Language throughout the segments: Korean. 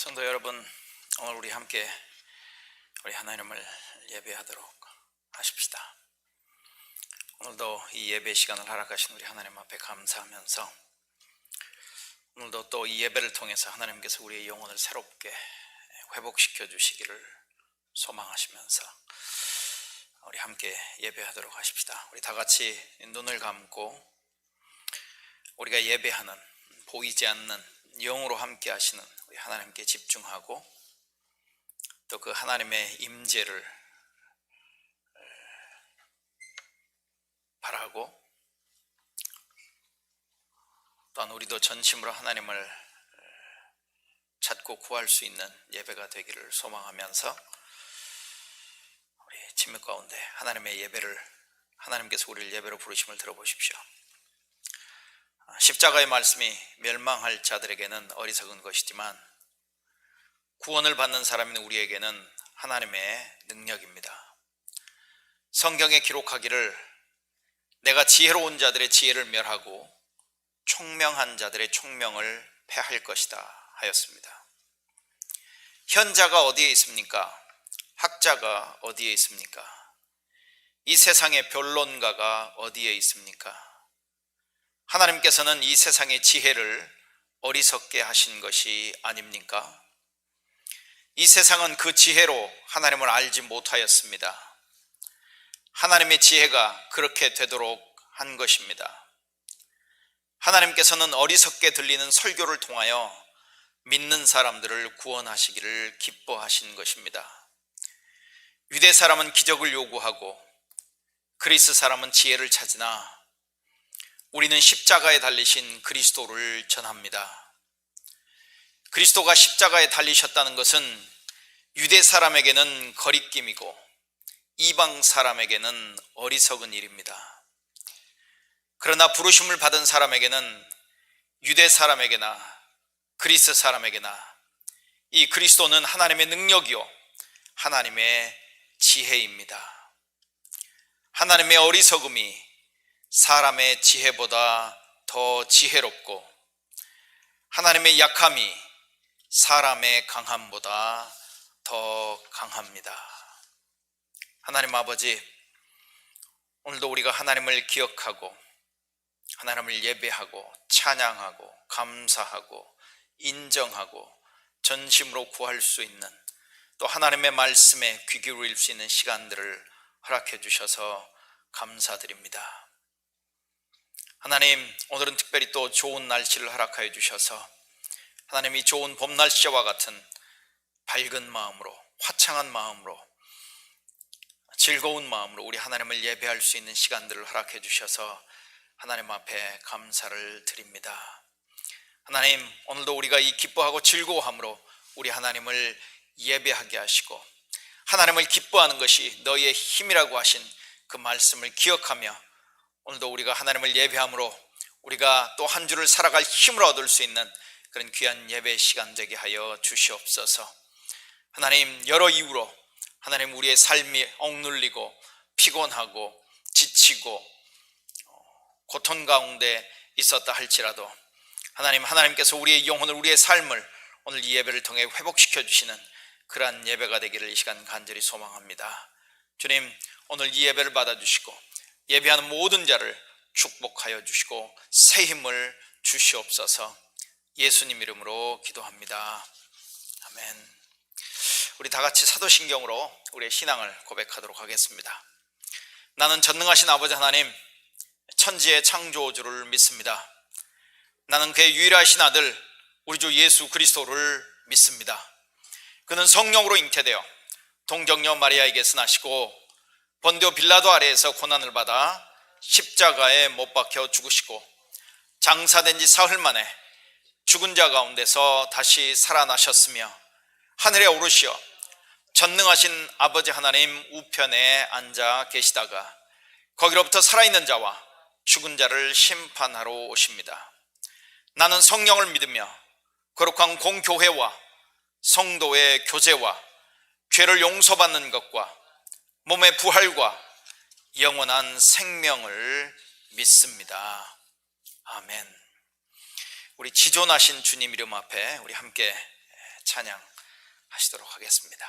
성도 여러분, 오늘 우리 함께 우리 하나님을 예배하도록 하십시다. 오늘도 이 예배 시간을 허락하신 우리 하나님 앞에 감사하면서 오늘도 또 이 예배를 통해서 하나님께서 우리의 영혼을 새롭게 회복시켜 주시기를 소망하시면서 우리 함께 예배하도록 하십시다. 우리 다 같이 눈을 감고 우리가 예배하는 보이지 않는 영으로 함께 하시는 우리 하나님께 집중하고 또 그 하나님의 임재를 바라고 또한 우리도 전심으로 하나님을 찾고 구할 수 있는 예배가 되기를 소망하면서 우리 침묵 가운데 하나님의 예배를, 하나님께서 우리를 예배로 부르심을 들어보십시오. 십자가의 말씀이 멸망할 자들에게는 어리석은 것이지만 구원을 받는 사람인 우리에게는 하나님의 능력입니다. 성경에 기록하기를 내가 지혜로운 자들의 지혜를 멸하고 총명한 자들의 총명을 패할 것이다 하였습니다. 현자가 어디에 있습니까? 학자가 어디에 있습니까? 이 세상의 변론가가 어디에 있습니까? 하나님께서는 이 세상의 지혜를 어리석게 하신 것이 아닙니까? 이 세상은 그 지혜로 하나님을 알지 못하였습니다. 하나님의 지혜가 그렇게 되도록 한 것입니다. 하나님께서는 어리석게 들리는 설교를 통하여 믿는 사람들을 구원하시기를 기뻐하신 것입니다. 유대 사람은 기적을 요구하고 그리스 사람은 지혜를 찾으나 우리는 십자가에 달리신 그리스도를 전합니다. 그리스도가 십자가에 달리셨다는 것은 유대 사람에게는 거리낌이고 이방 사람에게는 어리석은 일입니다. 그러나 부르심을 받은 사람에게는 유대 사람에게나 그리스 사람에게나 이 그리스도는 하나님의 능력이요 하나님의 지혜입니다. 하나님의 어리석음이 사람의 지혜보다 더 지혜롭고 하나님의 약함이 사람의 강함보다 더 강합니다. 하나님 아버지, 오늘도 우리가 하나님을 기억하고 하나님을 예배하고 찬양하고 감사하고 인정하고 전심으로 구할 수 있는 또 하나님의 말씀에 귀 기울일 수 있는 시간들을 허락해 주셔서 감사드립니다. 하나님, 오늘은 특별히 또 좋은 날씨를 허락하여 주셔서 하나님이 좋은 봄 날씨와 같은 밝은 마음으로, 화창한 마음으로, 즐거운 마음으로 우리 하나님을 예배할 수 있는 시간들을 허락해 주셔서 하나님 앞에 감사를 드립니다. 하나님, 오늘도 우리가 이 기뻐하고 즐거워함으로 우리 하나님을 예배하게 하시고 하나님을 기뻐하는 것이 너희의 힘이라고 하신 그 말씀을 기억하며 오늘도 우리가 하나님을 예배함으로 우리가 또 한 주를 살아갈 힘을 얻을 수 있는 그런 귀한 예배 시간 되게 하여 주시옵소서. 하나님, 여러 이유로 하나님 우리의 삶이 억눌리고 피곤하고 지치고 고통 가운데 있었다 할지라도 하나님께서 우리의 영혼을, 우리의 삶을 오늘 이 예배를 통해 회복시켜 주시는 그러한 예배가 되기를 이 시간 간절히 소망합니다. 주님, 오늘 이 예배를 받아주시고 예배하는 모든 자를 축복하여 주시고 새 힘을 주시옵소서. 예수님 이름으로 기도합니다. 아멘. 우리 다 같이 사도신경으로 우리의 신앙을 고백하도록 하겠습니다. 나는 전능하신 아버지 하나님, 천지의 창조주를 믿습니다. 나는 그의 유일하신 아들 우리 주 예수 그리스도를 믿습니다. 그는 성령으로 잉태되어 동정녀 마리아에게서 나시고 본디오 빌라도 아래에서 고난을 받아 십자가에 못 박혀 죽으시고 장사된 지 사흘 만에 죽은 자 가운데서 다시 살아나셨으며 하늘에 오르시어 전능하신 아버지 하나님 우편에 앉아 계시다가 거기로부터 살아있는 자와 죽은 자를 심판하러 오십니다. 나는 성령을 믿으며 거룩한 공교회와 성도의 교제와 죄를 용서받는 것과 몸의 부활과 영원한 생명을 믿습니다. 아멘. 우리 지존하신 주님 이름 앞에 우리 함께 찬양하시도록 하겠습니다.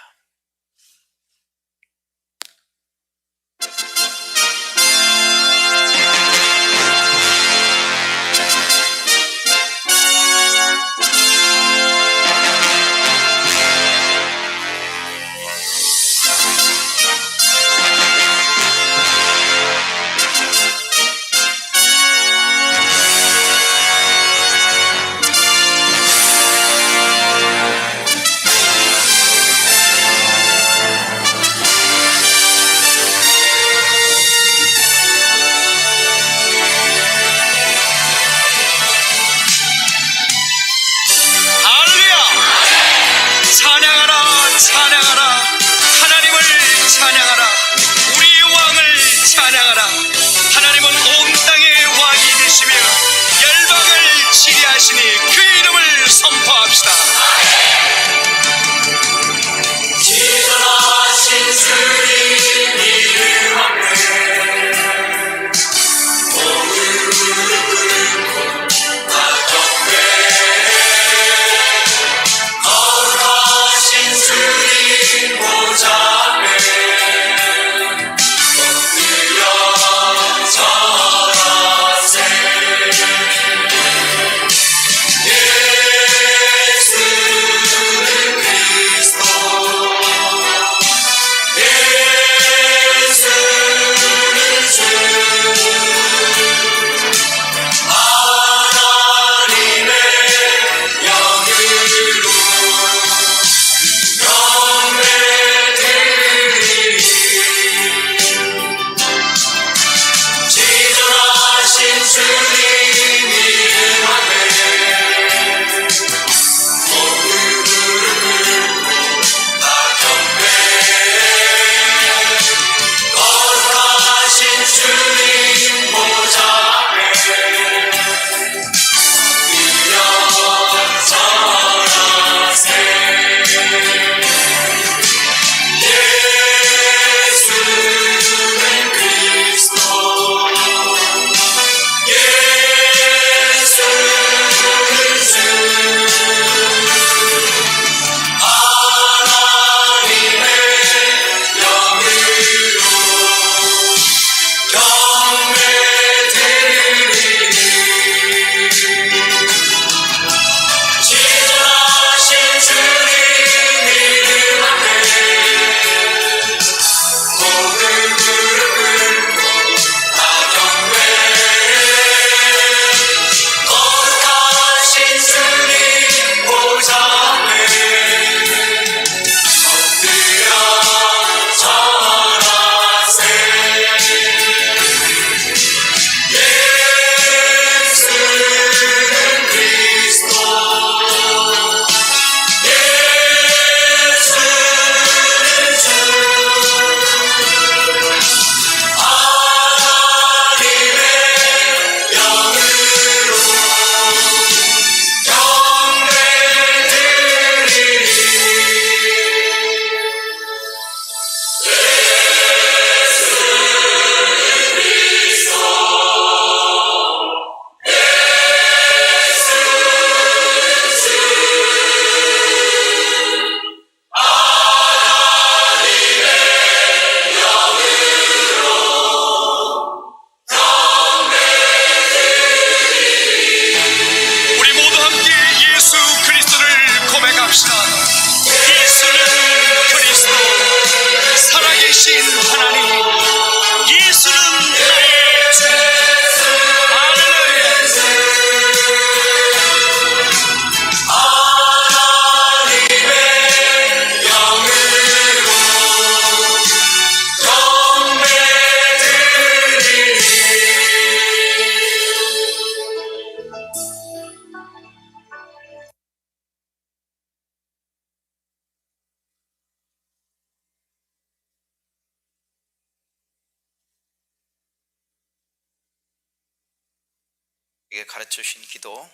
우리에게 가르쳐 주신 기도,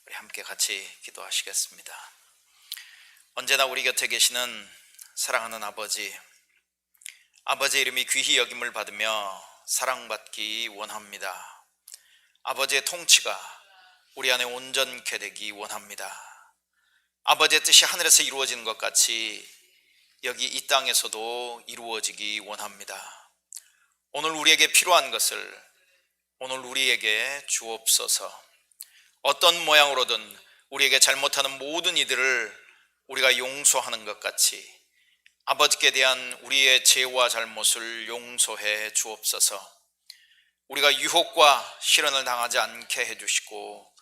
우리 함께 같이 기도하시겠습니다. 언제나 우리 곁에 계시는 사랑하는 아버지, 아버지의 이름이 귀히 여김을 받으며 사랑받기 원합니다. 아버지의 통치가 우리 안에 온전케 되기 원합니다. 아버지의 뜻이 하늘에서 이루어지는 것 같이 여기 이 땅에서도 이루어지기 원합니다. 오늘 우리에게 필요한 것을 오늘 우리에게 주옵소서. 어떤 모양으로든 우리에게 잘못하는 모든 이들을 우리가 용서하는 것 같이 아버지께 대한 우리의 죄와 잘못을 용서해 주옵소서. 우리가 유혹과 시련을 당하지 않게 해주시고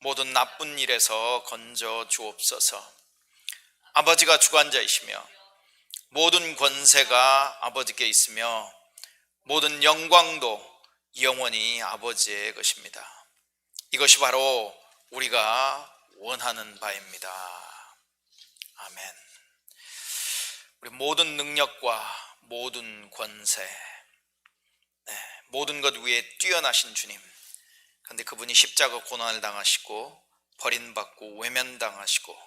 모든 나쁜 일에서 건져 주옵소서. 아버지가 주관자이시며 모든 권세가 아버지께 있으며 모든 영광도 영원히 아버지의 것입니다. 이것이 바로 우리가 원하는 바입니다. 아멘. 우리 모든 능력과 모든 권세, 모든 것 위에 뛰어나신 주님, 그런데 그분이 십자가 고난을 당하시고 버림받고 외면당하시고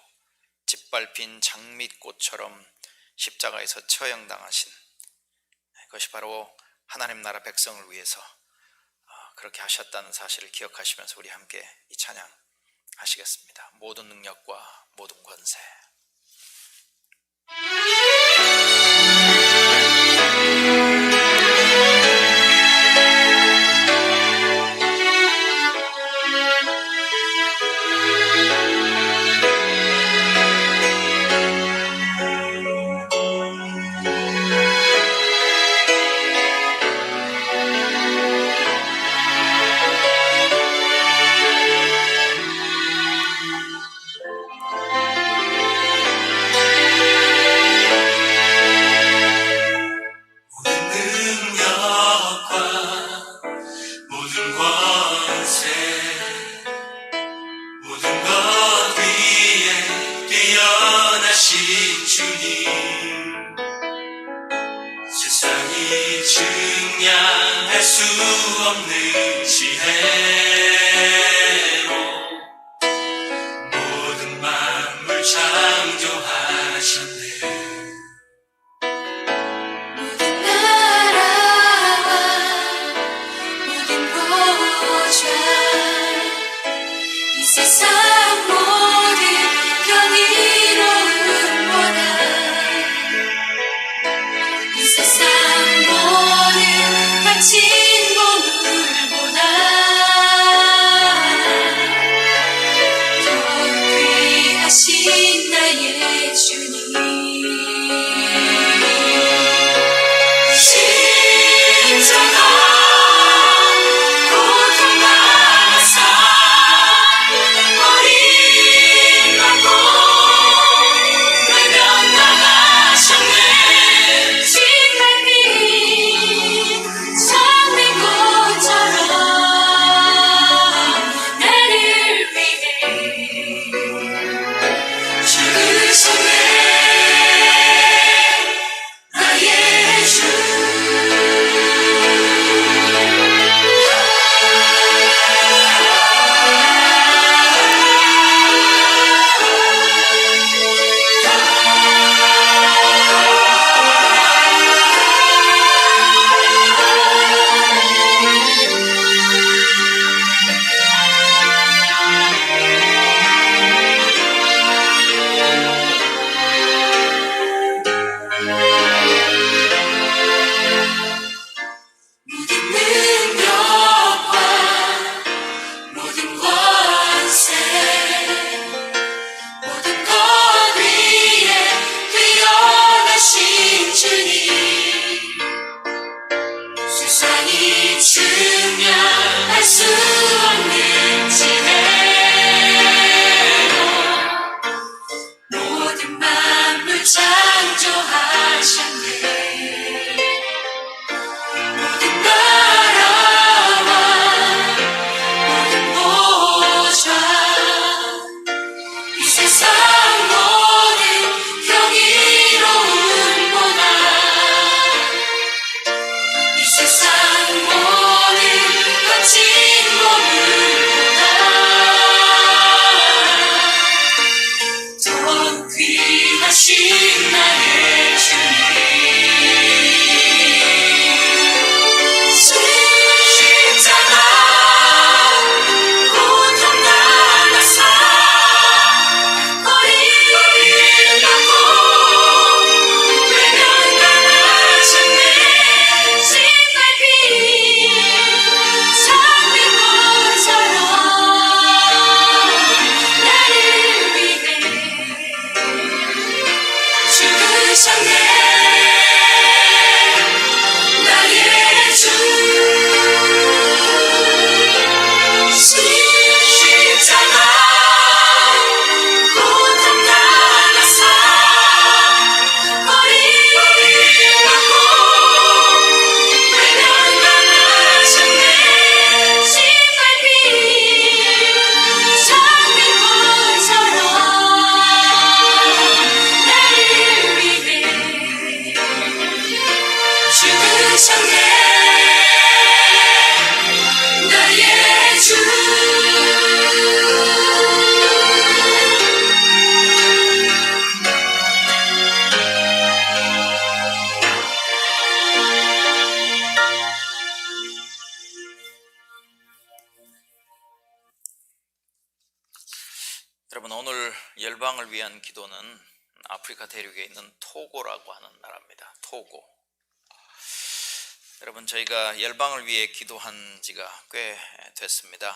짓밟힌 장밋꽃처럼 십자가에서 처형당하신, 그것이 바로 하나님 나라 백성을 위해서 그렇게 하셨다는 사실을 기억하시면서 우리 함께 이 찬양 하시겠습니다. 모든 능력과 모든 권세. 나의 주. 여러분, 오늘 열방을 위한 기도는 아프리카 대륙에 있는 토고라고 하는 나라입니다. 토고. 여러분, 저희가 열방을 위해 기도한 지가 꽤 됐습니다.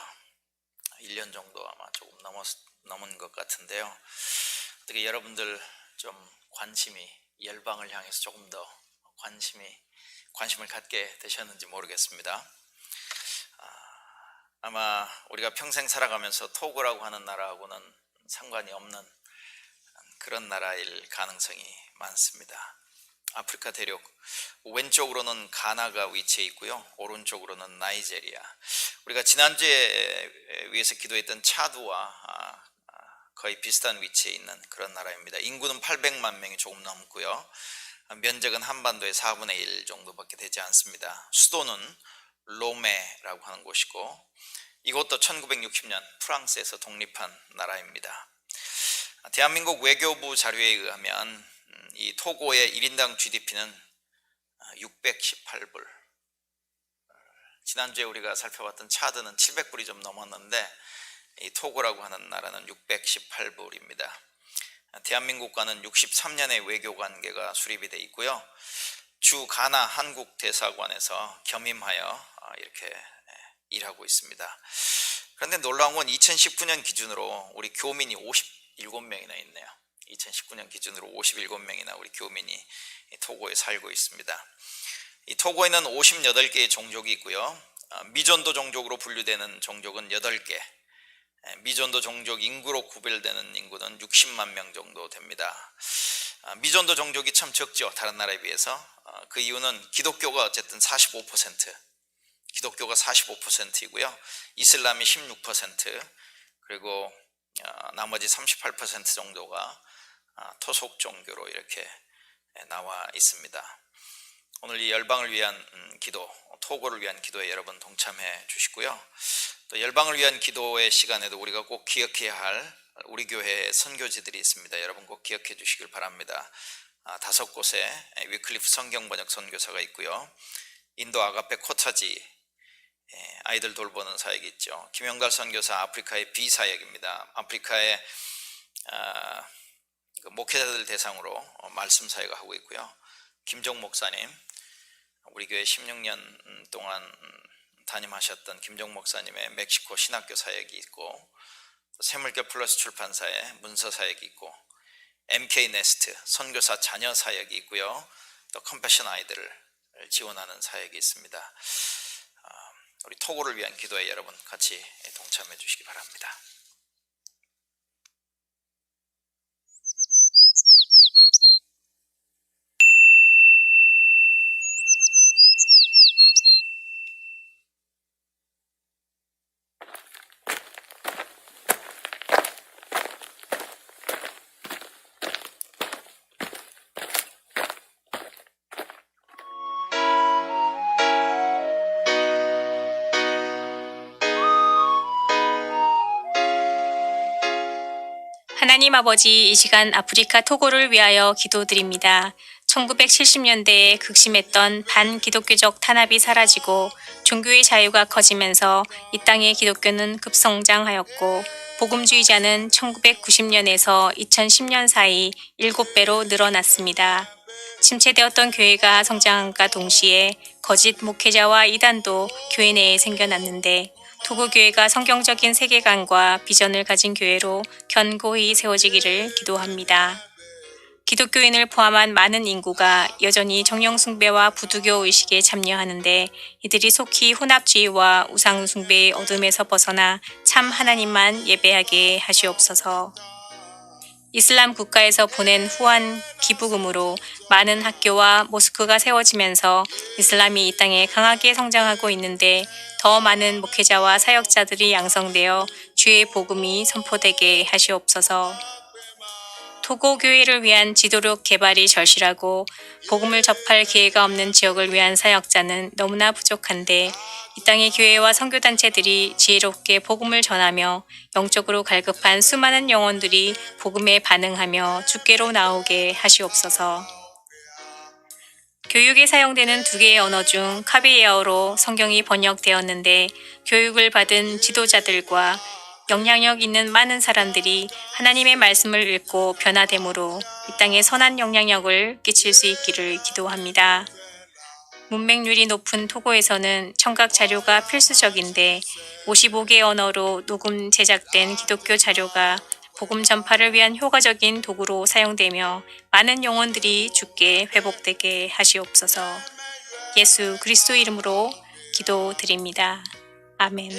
1년 정도 아마 조금 넘은 것 같은데요. 어떻게 여러분들 좀 관심이 열방을 향해서 조금 더 관심을 갖게 되셨는지 모르겠습니다. 아마 우리가 평생 살아가면서 토고라고 하는 나라하고는 상관이 없는 그런 나라일 가능성이 많습니다. 아프리카 대륙 왼쪽으로는 가나가 위치해 있고요, 오른쪽으로는 나이제리아. 우리가 지난주에 위해서 기도했던 차드와 거의 비슷한 위치에 있는 그런 나라입니다. 인구는 800만 명이 조금 넘고요, 면적은 한반도의 4분의 1 정도밖에 되지 않습니다. 수도는 로메라고 하는 곳이고, 이것도 1960년 프랑스에서 독립한 나라입니다. 대한민국 외교부 자료에 의하면 이 토고의 1인당 GDP는 618불. 지난주에 우리가 살펴봤던 차드는 700불이 좀 넘었는데, 이 토고라고 하는 나라는 618불입니다. 대한민국과는 63년의 외교 관계가 수립이 되어 있고요, 주 가나 한국 대사관에서 겸임하여 이렇게 일하고 있습니다. 그런데 놀라운 건 2019년 기준으로 우리 교민이 57명이나 있네요. 2019년 기준으로 57명이나 우리 교민이 토고에 살고 있습니다. 이 토고에는 58개의 종족이 있고요, 미존도 종족으로 분류되는 종족은 8개, 미존도 종족 인구로 구별되는 인구는 60만 명 정도 됩니다. 미존도 종족이 참 적죠, 다른 나라에 비해서. 그 이유는 기독교가 어쨌든 45%, 기독교가 45%이고요, 이슬람이 16%, 그리고 나머지 38% 정도가 토속 종교로 이렇게 나와 있습니다. 오늘 이 열방을 위한 기도, 토고를 위한 기도에 여러분 동참해 주시고요, 또 열방을 위한 기도의 시간에도 우리가 꼭 기억해야 할 우리 교회의 선교지들이 있습니다. 여러분 꼭 기억해 주시길 바랍니다. 5곳에 위클리프 성경번역 선교사가 있고요, 인도 아가페 코타지 아이들 돌보는 사역이 있죠. 김영달 선교사 아프리카의 비사역입니다. 아프리카의 목회자들 대상으로 말씀 사역을 하고 있고요, 김종 목사님, 우리 교회 16년 동안 담임하셨던 김종 목사님의 멕시코 신학교 사역이 있고, 새물교 플러스 출판사의 문서 사역이 있고, MK 네스트 선교사 자녀 사역이 있고요, 또 컴패션 아이들을 지원하는 사역이 있습니다. 우리 토고를 위한 기도에 여러분 같이 동참해 주시기 바랍니다. 하나님 아버지, 이 시간 아프리카 토고를 위하여 기도드립니다. 1970년대에 극심했던 반기독교적 탄압이 사라지고 종교의 자유가 커지면서 이 땅의 기독교는 급성장하였고, 복음주의자는 1990년에서 2010년 사이 7배로 늘어났습니다. 침체되었던 교회가 성장함과 동시에 거짓 목회자와 이단도 교회 내에 생겨났는데, 토고교회가 성경적인 세계관과 비전을 가진 교회로 견고히 세워지기를 기도합니다. 기독교인을 포함한 많은 인구가 여전히 정령숭배와 부두교 의식에 참여하는데, 이들이 속히 혼합주의와 우상숭배의 어둠에서 벗어나 참 하나님만 예배하게 하시옵소서. 이슬람 국가에서 보낸 후한 기부금으로 많은 학교와 모스크가 세워지면서 이슬람이 이 땅에 강하게 성장하고 있는데, 더 많은 목회자와 사역자들이 양성되어 주의 복음이 선포되게 하시옵소서. 토고 교회를 위한 지도력 개발이 절실하고 복음을 접할 기회가 없는 지역을 위한 사역자는 너무나 부족한데 이 땅의 교회와 선교단체들이 지혜롭게 복음을 전하며 영적으로 갈급한 수많은 영혼들이 복음에 반응하며 주께로 나오게 하시옵소서. 교육에 사용되는 두 개의 언어 중 카비에어로 성경이 번역되었는데 교육을 받은 지도자들과 영향력 있는 많은 사람들이 하나님의 말씀을 읽고 변화됨으로 이 땅에 선한 영향력을 끼칠 수 있기를 기도합니다. 문맹률이 높은 토고에서는 청각 자료가 필수적인데 55개 언어로 녹음 제작된 기독교 자료가 복음 전파를 위한 효과적인 도구로 사용되며 많은 영혼들이 주께 회복되게 하시옵소서. 예수 그리스도 이름으로 기도드립니다. 아멘.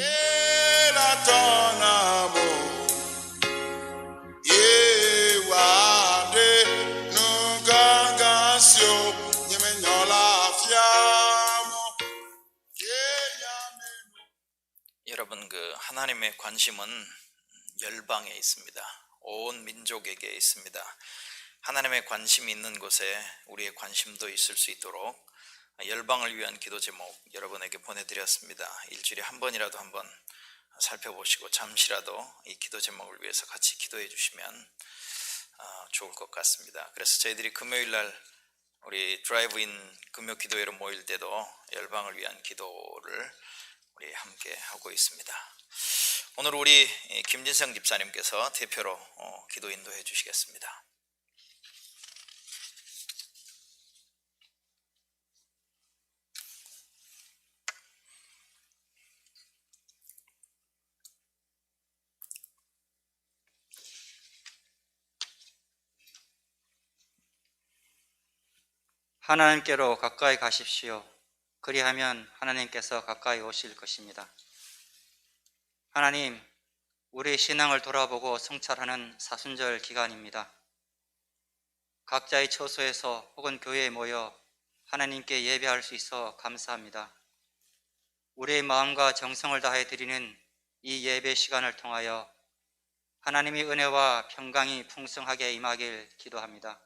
여러분, 하나님의 관심은 열방에 있습니다. 온 민족에게 있습니다. 하나님의 관심이 있는 곳에 우리의 관심도 있을 수 있도록 열방을 위한 기도 제목 여러분에게 보내드렸습니다. 일주일에 한 번이라도 한번 살펴보시고 잠시라도 이 기도 제목을 위해서 같이 기도해 주시면 좋을 것 같습니다. 그래서 저희들이 금요일날 우리 드라이브인 금요 기도회로 모일 때도 열방을 위한 기도를 우리 함께 하고 있습니다. 오늘 우리 김진성 집사님께서 대표로 기도 인도해 주시겠습니다. 하나님께로 가까이 가십시오. 그리하면 하나님께서 가까이 오실 것입니다. 하나님, 우리 신앙을 돌아보고 성찰하는 사순절 기간입니다. 각자의 처소에서 혹은 교회에 모여 하나님께 예배할 수 있어 감사합니다. 우리의 마음과 정성을 다해 드리는 이 예배 시간을 통하여 하나님의 은혜와 평강이 풍성하게 임하길 기도합니다.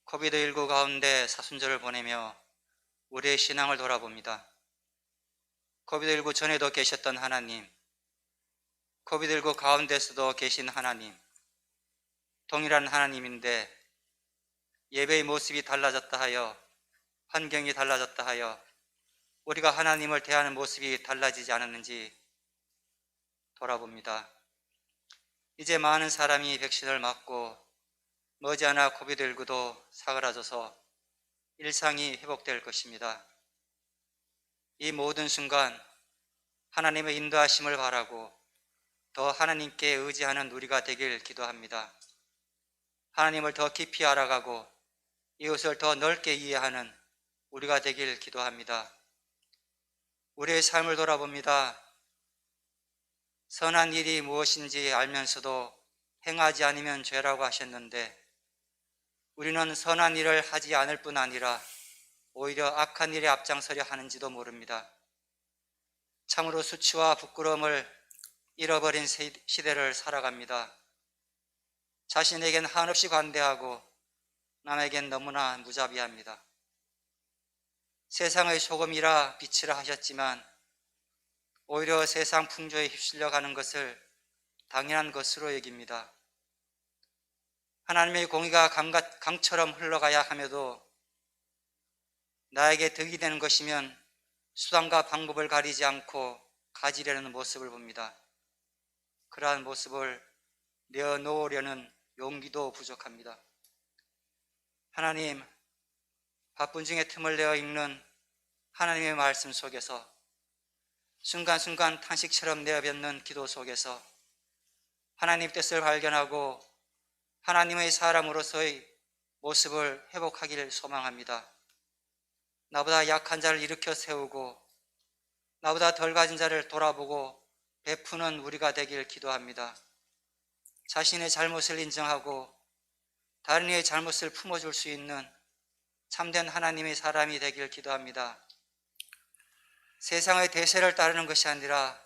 코비드19 가운데 사순절을 보내며 우리의 신앙을 돌아봅니다. 코비드19 전에도 계셨던 하나님, 코비드19 가운데서도 계신 하나님, 동일한 하나님인데 예배의 모습이 달라졌다 하여, 환경이 달라졌다 하여 우리가 하나님을 대하는 모습이 달라지지 않았는지 돌아봅니다. 이제 많은 사람이 백신을 맞고 머지않아 코비드19도 사그라져서 일상이 회복될 것입니다. 이 모든 순간 하나님의 인도하심을 바라고 더 하나님께 의지하는 우리가 되길 기도합니다. 하나님을 더 깊이 알아가고 이웃을 더 넓게 이해하는 우리가 되길 기도합니다. 우리의 삶을 돌아봅니다. 선한 일이 무엇인지 알면서도 행하지 않으면 죄라고 하셨는데 우리는 선한 일을 하지 않을 뿐 아니라 오히려 악한 일에 앞장서려 하는지도 모릅니다. 참으로 수치와 부끄러움을 잃어버린 시대를 살아갑니다. 자신에겐 한없이 관대하고 남에겐 너무나 무자비합니다. 세상의 소금이라 빛이라 하셨지만 오히려 세상 풍조에 휩쓸려 가는 것을 당연한 것으로 여깁니다. 하나님의 공의가 강처럼 흘러가야 함에도 나에게 득이 되는 것이면 수단과 방법을 가리지 않고 가지려는 모습을 봅니다. 그러한 모습을 내어놓으려는 용기도 부족합니다. 하나님, 바쁜 중에 틈을 내어 읽는 하나님의 말씀 속에서 순간순간 탄식처럼 내어뱉는 기도 속에서 하나님 뜻을 발견하고 하나님의 사람으로서의 모습을 회복하기를 소망합니다. 나보다 약한 자를 일으켜 세우고 나보다 덜 가진 자를 돌아보고 베푸는 우리가 되길 기도합니다. 자신의 잘못을 인정하고 다른 이의 잘못을 품어줄 수 있는 참된 하나님의 사람이 되길 기도합니다. 세상의 대세를 따르는 것이 아니라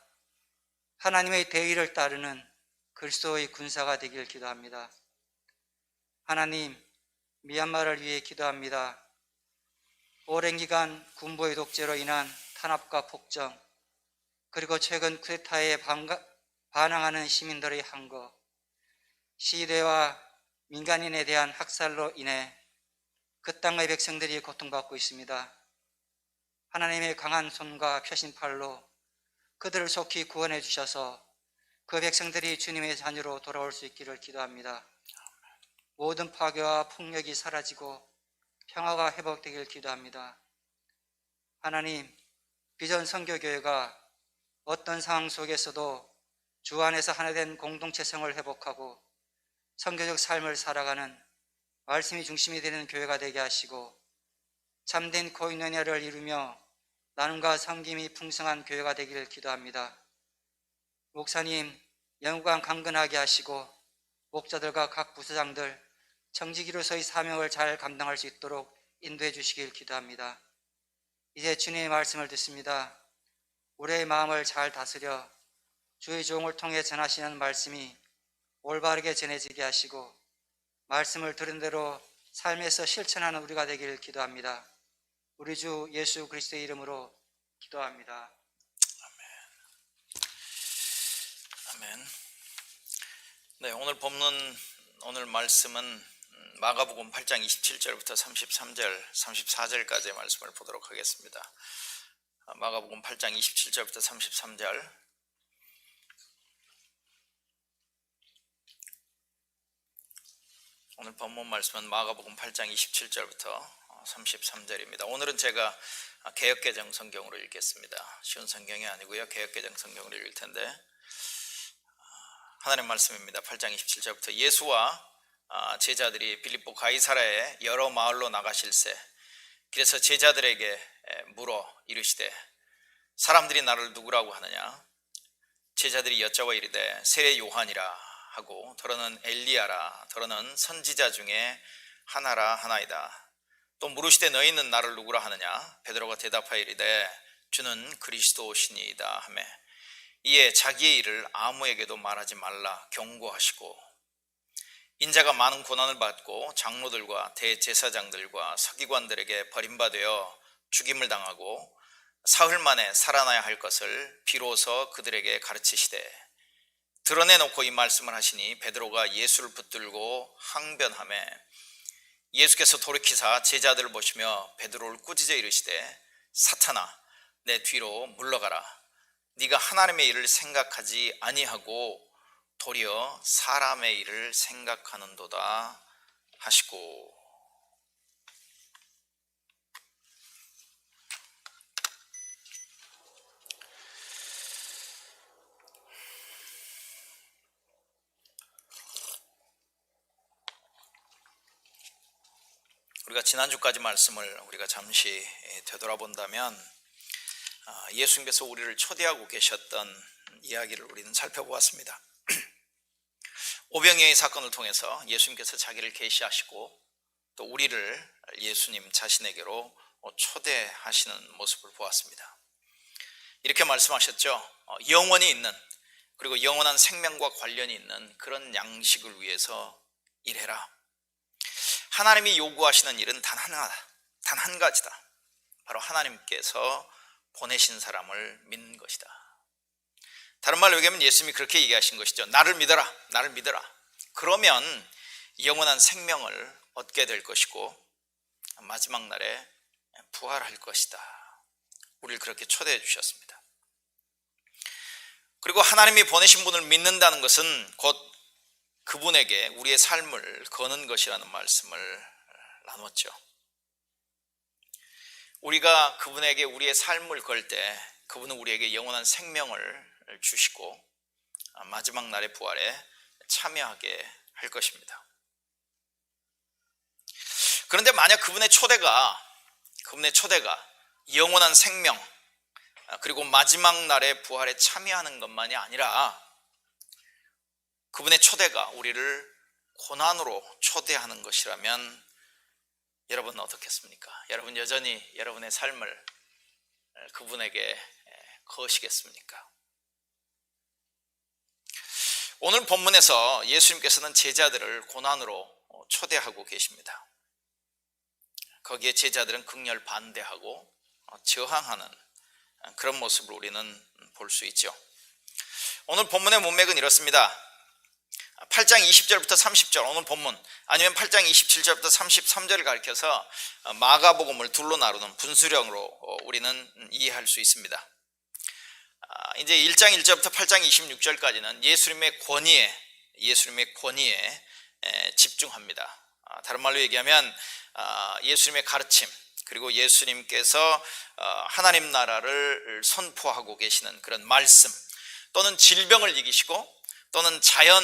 하나님의 대의를 따르는 그리스도의 군사가 되길 기도합니다. 하나님, 미얀마를 위해 기도합니다. 오랜 기간 군부의 독재로 인한 탄압과 폭정, 그리고 최근 쿠데타에 반항하는 시민들의 항거, 시위대와 민간인에 대한 학살로 인해 그 땅의 백성들이 고통받고 있습니다. 하나님의 강한 손과 펴신 팔로 그들을 속히 구원해 주셔서 그 백성들이 주님의 자녀로 돌아올 수 있기를 기도합니다. 모든 파괴와 폭력이 사라지고 평화가 회복되길 기도합니다. 하나님, 비전 선교교회가 어떤 상황 속에서도 주 안에서 하나 된 공동체성을 회복하고 선교적 삶을 살아가는 말씀이 중심이 되는 교회가 되게 하시고 참된 코이노니아를 이루며 나눔과 섬김이 풍성한 교회가 되기를 기도합니다. 목사님, 영광 강건하게 하시고 목자들과 각 부서장들 청지기로서의 사명을 잘 감당할 수 있도록 인도해 주시길 기도합니다. 이제 주님의 말씀을 듣습니다. 우리의 마음을 잘 다스려 주의 종을 통해 전하시는 말씀이 올바르게 전해지게 하시고 말씀을 들은 대로 삶에서 실천하는 우리가 되기를 기도합니다. 우리 주 예수 그리스도의 이름으로 기도합니다. 아멘. 네, 오늘 본문, 오늘 말씀은 마가복음 8장 27절부터 33절, 34절까지의 말씀을 보도록 하겠습니다. 마가복음 8장 27절부터 33절. 오늘 본문 말씀은 마가복음 8장 27절부터 33절입니다. 오늘은 제가 개역개정 성경으로 읽겠습니다. 쉬운 성경이 아니고요, 개역개정 성경으로 읽을 텐데, 하나님 말씀입니다. 8장 27절부터. 예수와 제자들이 빌립보 가이사랴의 여러 마을로 나가실세 그래서 제자들에게 물어 이르시되 사람들이 나를 누구라고 하느냐? 제자들이 여짜와 이르되 세례 요한이라 하고 더러는 엘리야라, 더러는 선지자 중에 하나라 하나이다. 또 물으시되 너희는 나를 누구라 하느냐? 베드로가 대답하여 이르되 주는 그리스도시니이다 하매 이에 자기의 일을 아무에게도 말하지 말라 경고하시고 인자가 많은 고난을 받고 장로들과 대제사장들과 서기관들에게 버림받아 죽임을 당하고 사흘 만에 살아나야 할 것을 비로소 그들에게 가르치시되 드러내놓고 이 말씀을 하시니 베드로가 예수를 붙들고 항변하매 예수께서 돌이키사 제자들을 보시며 베드로를 꾸짖어 이르시되 사탄아 내 뒤로 물러가라. 네가 하나님의 일을 생각하지 아니하고 도리어 사람의 일을 생각하는도다 하시고. 우리가 지난주까지 말씀을 우리가 잠시 되돌아본다면 예수님께서 우리를 초대하고 계셨던 이야기를 우리는 살펴보았습니다. 오병이어의 사건을 통해서 예수님께서 자기를 계시하시고 또 우리를 예수님 자신에게로 초대하시는 모습을 보았습니다. 이렇게 말씀하셨죠. 영원히 있는, 그리고 영원한 생명과 관련이 있는 그런 양식을 위해서 일해라. 하나님이 요구하시는 일은 단 한 가지다. 바로 하나님께서 보내신 사람을 믿는 것이다. 다른 말로 얘기하면 예수님이 그렇게 얘기하신 것이죠. 나를 믿어라, 나를 믿어라. 그러면 영원한 생명을 얻게 될 것이고 마지막 날에 부활할 것이다. 우리를 그렇게 초대해 주셨습니다. 그리고 하나님이 보내신 분을 믿는다는 것은 곧 그분에게 우리의 삶을 거는 것이라는 말씀을 나눴죠. 우리가 그분에게 우리의 삶을 걸 때 그분은 우리에게 영원한 생명을 주시고 마지막 날의 부활에 참여하게 할 것입니다. 그런데 만약 그분의 초대가 영원한 생명 그리고 마지막 날의 부활에 참여하는 것만이 아니라 그분의 초대가 우리를 고난으로 초대하는 것이라면 여러분은 어떻겠습니까? 여러분 여전히 여러분의 삶을 그분에게 거시겠습니까? 오늘 본문에서 예수님께서는 제자들을 고난으로 초대하고 계십니다. 거기에 제자들은 극렬 반대하고 저항하는 그런 모습을 우리는 볼 수 있죠. 오늘 본문의 문맥은 이렇습니다. 8장 20절부터 30절 오늘 본문, 아니면 8장 27절부터 33절을 가리켜서 마가복음을 둘로 나누는 분수령으로 우리는 이해할 수 있습니다. 이제 1장 1절부터 8장 26절까지는 예수님의 권위에 집중합니다. 다른 말로 얘기하면 예수님의 가르침, 그리고 예수님께서 하나님 나라를 선포하고 계시는 그런 말씀, 또는 질병을 이기시고 또는 자연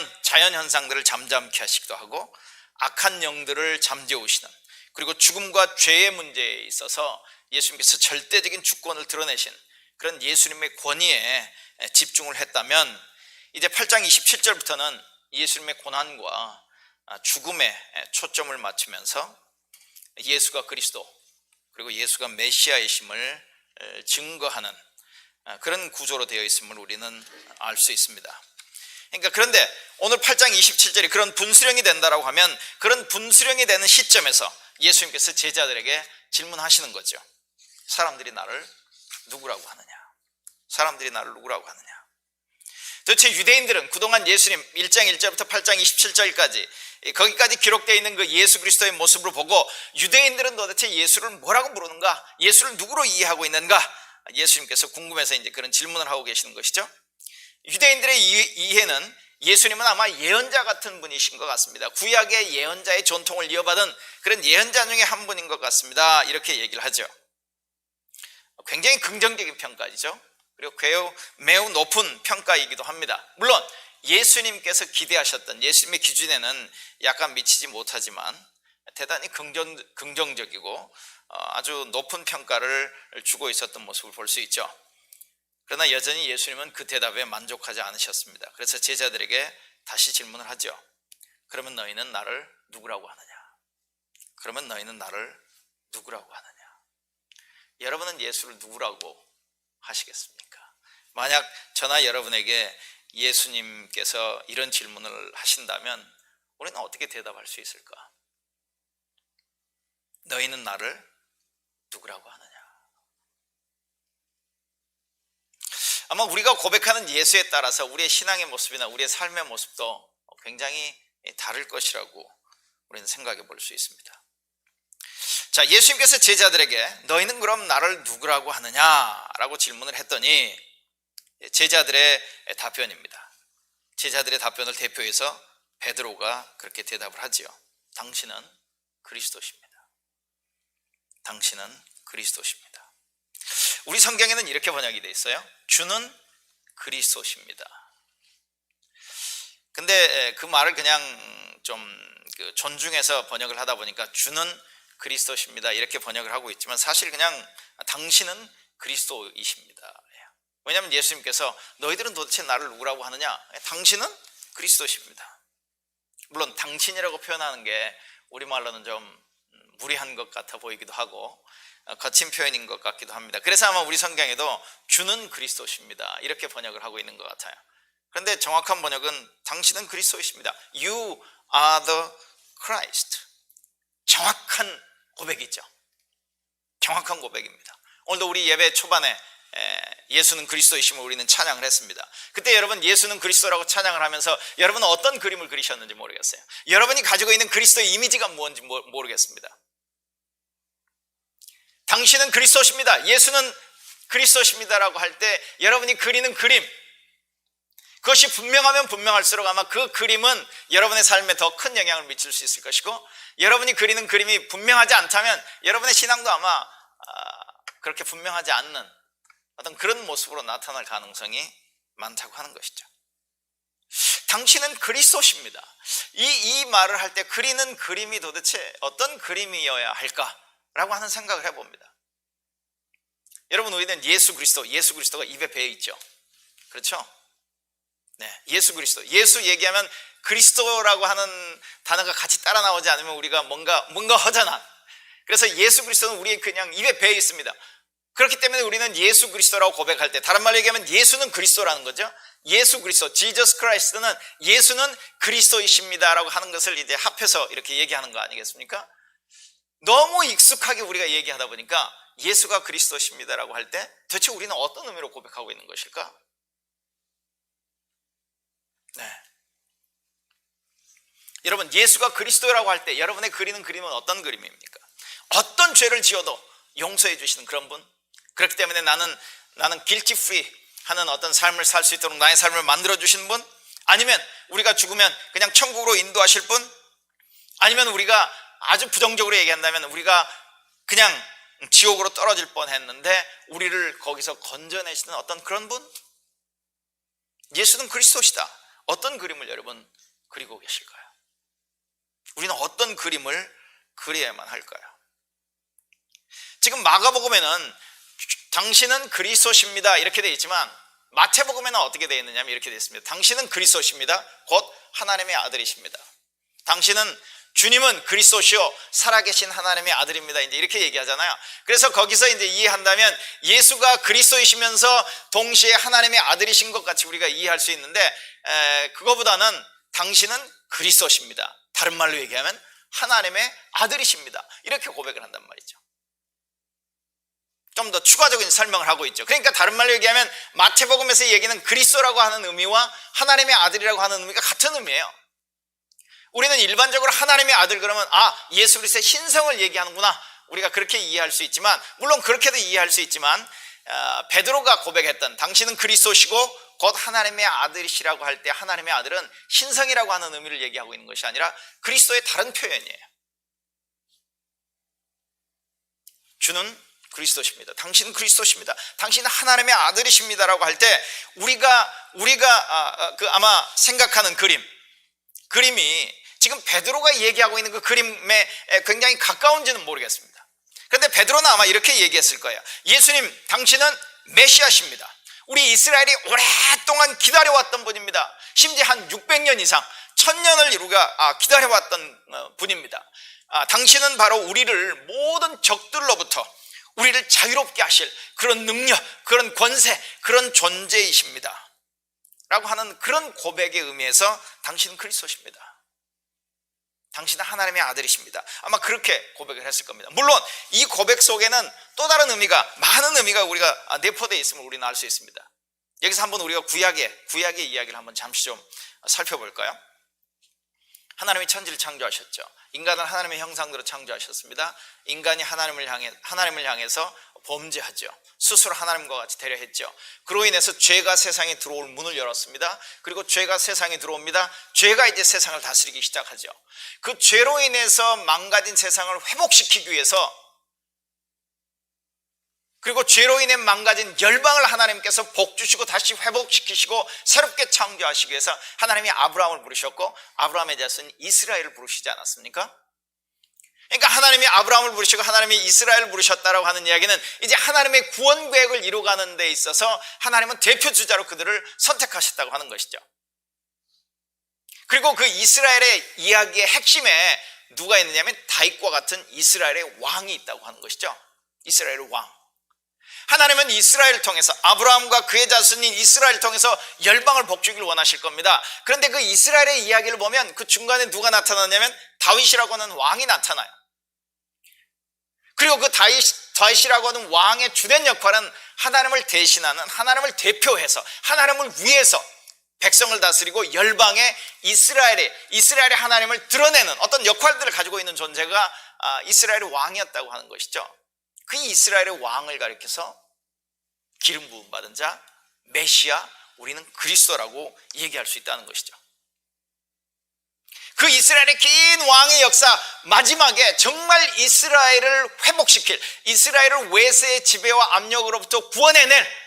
현상들을 잠잠케 하시기도 하고 악한 영들을 잠재우시는, 그리고 죽음과 죄의 문제에 있어서 예수님께서 절대적인 주권을 드러내신 그런 예수님의 권위에 집중을 했다면, 이제 8장 27절부터는 예수님의 고난과 죽음에 초점을 맞추면서 예수가 그리스도, 그리고 예수가 메시아이심을 증거하는 그런 구조로 되어 있음을 우리는 알 수 있습니다. 그러니까 그런데 오늘 8장 27절이 그런 분수령이 된다라고 하면, 그런 분수령이 되는 시점에서 예수님께서 제자들에게 질문하시는 거죠. 사람들이 나를 누구라고 하느냐? 사람들이 나를 누구라고 하느냐? 도대체 유대인들은 그동안 예수님 1장 1절부터 8장 27절까지 거기까지 기록되어 있는 그 예수 그리스도의 모습을 보고 유대인들은 도대체 예수를 뭐라고 부르는가? 예수를 누구로 이해하고 있는가? 예수님께서 궁금해서 이제 그런 질문을 하고 계시는 것이죠. 유대인들의 이해는 예수님은 아마 예언자 같은 분이신 것 같습니다. 구약의 예언자의 전통을 이어받은 그런 예언자 중에 한 분인 것 같습니다. 이렇게 얘기를 하죠. 굉장히 긍정적인 평가이죠. 그리고 매우 높은 평가이기도 합니다. 물론 예수님께서 기대하셨던 예수님의 기준에는 약간 미치지 못하지만 대단히 긍정적이고 아주 높은 평가를 주고 있었던 모습을 볼 수 있죠. 그러나 여전히 예수님은 그 대답에 만족하지 않으셨습니다. 그래서 제자들에게 다시 질문을 하죠. 그러면 너희는 나를 누구라고 하느냐? 그러면 너희는 나를 누구라고 하느냐? 여러분은 예수를 누구라고 하시겠습니까? 만약 저나 여러분에게 예수님께서 이런 질문을 하신다면 우리는 어떻게 대답할 수 있을까? 너희는 나를 누구라고 하느냐? 아마 우리가 고백하는 예수에 따라서 우리의 신앙의 모습이나 우리의 삶의 모습도 굉장히 다를 것이라고 우리는 생각해 볼 수 있습니다. 자, 예수님께서 제자들에게 너희는 그럼 나를 누구라고 하느냐라고 질문을 했더니 제자들의 답변입니다. 제자들의 답변을 대표해서 베드로가 그렇게 대답을 하지요. 당신은 그리스도십니다. 당신은 그리스도십니다. 우리 성경에는 이렇게 번역이 되어 있어요. 주는 그리스도십니다. 근데 그 말을 그냥 좀 존중해서 번역을 하다 보니까 주는 그리스도십니다 이렇게 번역을 하고 있지만 사실 그냥 당신은 그리스도이십니다. 왜냐하면 예수님께서 너희들은 도대체 나를 누구라고 하느냐? 당신은 그리스도십니다. 물론 당신이라고 표현하는 게 우리말로는 좀 무리한 것 같아 보이기도 하고 거친 표현인 것 같기도 합니다. 그래서 아마 우리 성경에도 주는 그리스도십니다 이렇게 번역을 하고 있는 것 같아요. 그런데 정확한 번역은 당신은 그리스도이십니다. You are the Christ. 정확한 고백이죠. 정확한 고백입니다. 오늘도 우리 예배 초반에 예수는 그리스도이심을 우리는 찬양을 했습니다. 그때 여러분 예수는 그리스도라고 찬양을 하면서 여러분은 어떤 그림을 그리셨는지 모르겠어요. 여러분이 가지고 있는 그리스도의 이미지가 뭔지 모르겠습니다. 당신은 그리스도십니다. 예수는 그리스도십니다라고 할 때 여러분이 그리는 그림, 그것이 분명하면 분명할수록 아마 그 그림은 여러분의 삶에 더 큰 영향을 미칠 수 있을 것이고, 여러분이 그리는 그림이 분명하지 않다면 여러분의 신앙도 아마 그렇게 분명하지 않는 어떤 그런 모습으로 나타날 가능성이 많다고 하는 것이죠. 당신은 그리스도십니다. 이 말을 할 때 그리는 그림이 도대체 어떤 그림이어야 할까라고 하는 생각을 해봅니다. 여러분, 우리는 예수 그리스도가 입에 배어 있죠. 그렇죠? 네, 예수 그리스도. 예수 얘기하면 그리스도라고 하는 단어가 같이 따라 나오지 않으면 우리가 뭔가 허전한. 그래서 예수 그리스도는 우리의 그냥 입에 배어 있습니다. 그렇기 때문에 우리는 예수 그리스도라고 고백할 때, 다른 말로 얘기하면 예수는 그리스도라는 거죠. 예수 그리스도, Jesus Christ는 예수는 그리스도이십니다라고 하는 것을 이제 합해서 이렇게 얘기하는 거 아니겠습니까? 너무 익숙하게 우리가 얘기하다 보니까 예수가 그리스도십니다라고 할 때 도대체 우리는 어떤 의미로 고백하고 있는 것일까? 네. 여러분, 예수가 그리스도라고 할 때 여러분의 그리는 그림은 어떤 그림입니까? 어떤 죄를 지어도 용서해 주시는 그런 분? 그렇기 때문에 나는 guilty free 하는 어떤 삶을 살 수 있도록 나의 삶을 만들어 주시는 분? 아니면 우리가 죽으면 그냥 천국으로 인도하실 분? 아니면 우리가 아주 부정적으로 얘기한다면 우리가 그냥 지옥으로 떨어질 뻔했는데 우리를 거기서 건져내시는 어떤 그런 분? 예수는 그리스도시다. 어떤 그림을 여러분 그리고 계실까요? 우리는 어떤 그림을 그려야만 할까요? 지금 마가복음에는 당신은 그리스도십니다 이렇게 되어 있지만 마태복음에는 어떻게 되어 있느냐면 이렇게 되어 있습니다. 당신은 그리스도십니다. 곧 하나님의 아들이십니다. 당신은 주님은 그리스도시요 살아계신 하나님의 아들입니다. 이제 이렇게 얘기하잖아요. 그래서 거기서 이제 이해한다면 예수가 그리스도이시면서 동시에 하나님의 아들이신 것 같이 우리가 이해할 수 있는데 그거보다는 당신은 그리스도십니다. 다른 말로 얘기하면 하나님의 아들이십니다. 이렇게 고백을 한단 말이죠. 좀 더 추가적인 설명을 하고 있죠. 그러니까 다른 말로 얘기하면 마태복음에서 얘기는 그리스도라고 하는 의미와 하나님의 아들이라고 하는 의미가 같은 의미예요. 우리는 일반적으로 하나님의 아들 그러면 예수 그리스도의 신성을 얘기하는구나 우리가 그렇게 이해할 수 있지만 물론 그렇게도 이해할 수 있지만 베드로가 고백했던 당신은 그리스도시고 곧 하나님의 아들이시라고 할 때 하나님의 아들은 신성이라고 하는 의미를 얘기하고 있는 것이 아니라 그리스도의 다른 표현이에요. 주는 그리스도십니다. 당신은 그리스도십니다. 당신은 하나님의 아들이십니다라고 할 때 우리가 아마 생각하는 그림이 지금 베드로가 얘기하고 있는 그 그림에 굉장히 가까운지는 모르겠습니다. 그런데 베드로는 아마 이렇게 얘기했을 거예요. 예수님, 당신은 메시아십니다. 우리 이스라엘이 오랫동안 기다려왔던 분입니다. 심지어 한 600년 이상 1000년을 우리가 기다려왔던 분입니다. 당신은 바로 우리를 모든 적들로부터 우리를 자유롭게 하실 그런 능력, 그런 권세, 그런 존재이십니다 라고 하는 그런 고백의 의미에서 당신은 그리스도십니다. 당신은 하나님의 아들이십니다. 아마 그렇게 고백을 했을 겁니다. 물론 이 고백 속에는 또 다른 의미가, 많은 의미가 우리가 내포되어 있음을 우리는 알 수 있습니다. 여기서 한번 우리가 구약의 이야기를 한번 잠시 좀 살펴볼까요? 하나님이 천지를 창조하셨죠. 인간을 하나님의 형상대로 창조하셨습니다. 인간이 하나님을 향해서 범죄하죠. 스스로 하나님과 같이 되려 했죠. 그로 인해서 죄가 세상에 들어올 문을 열었습니다. 그리고 죄가 세상에 들어옵니다. 죄가 이제 세상을 다스리기 시작하죠. 그 죄로 인해서 망가진 세상을 회복시키기 위해서, 그리고 죄로 인해 망가진 열방을 하나님께서 복 주시고 다시 회복시키시고 새롭게 창조하시기 위해서 하나님이 아브라함을 부르셨고 아브라함의 자손 이스라엘을 부르시지 않았습니까? 그러니까 하나님이 아브라함을 부르시고 하나님이 이스라엘을 부르셨다라고 하는 이야기는 이제 하나님의 구원 계획을 이루어가는 데 있어서 하나님은 대표 주자로 그들을 선택하셨다고 하는 것이죠. 그리고 그 이스라엘의 이야기의 핵심에 누가 있느냐면 다윗과 같은 이스라엘의 왕이 있다고 하는 것이죠. 이스라엘의 왕. 하나님은 이스라엘을 통해서, 아브라함과 그의 자손인 이스라엘을 통해서 열방을 복주기를 원하실 겁니다. 그런데 그 이스라엘의 이야기를 보면 그 중간에 누가 나타나냐면 다윗이라고 하는 왕이 나타나요. 그리고 그 다윗이라고 하는 왕의 주된 역할은 하나님을 대신하는, 하나님을 대표해서, 하나님을 위해서 백성을 다스리고 열방의 이스라엘의 하나님을 드러내는 어떤 역할들을 가지고 있는 존재가 이스라엘의 왕이었다고 하는 것이죠. 그 이스라엘의 왕을 가리켜서 기름 부음 받은 자, 메시아, 우리는 그리스도라고 얘기할 수 있다는 것이죠. 그 이스라엘의 긴 왕의 역사 마지막에 정말 이스라엘을 회복시킬, 이스라엘을 외세의 지배와 압력으로부터 구원해낼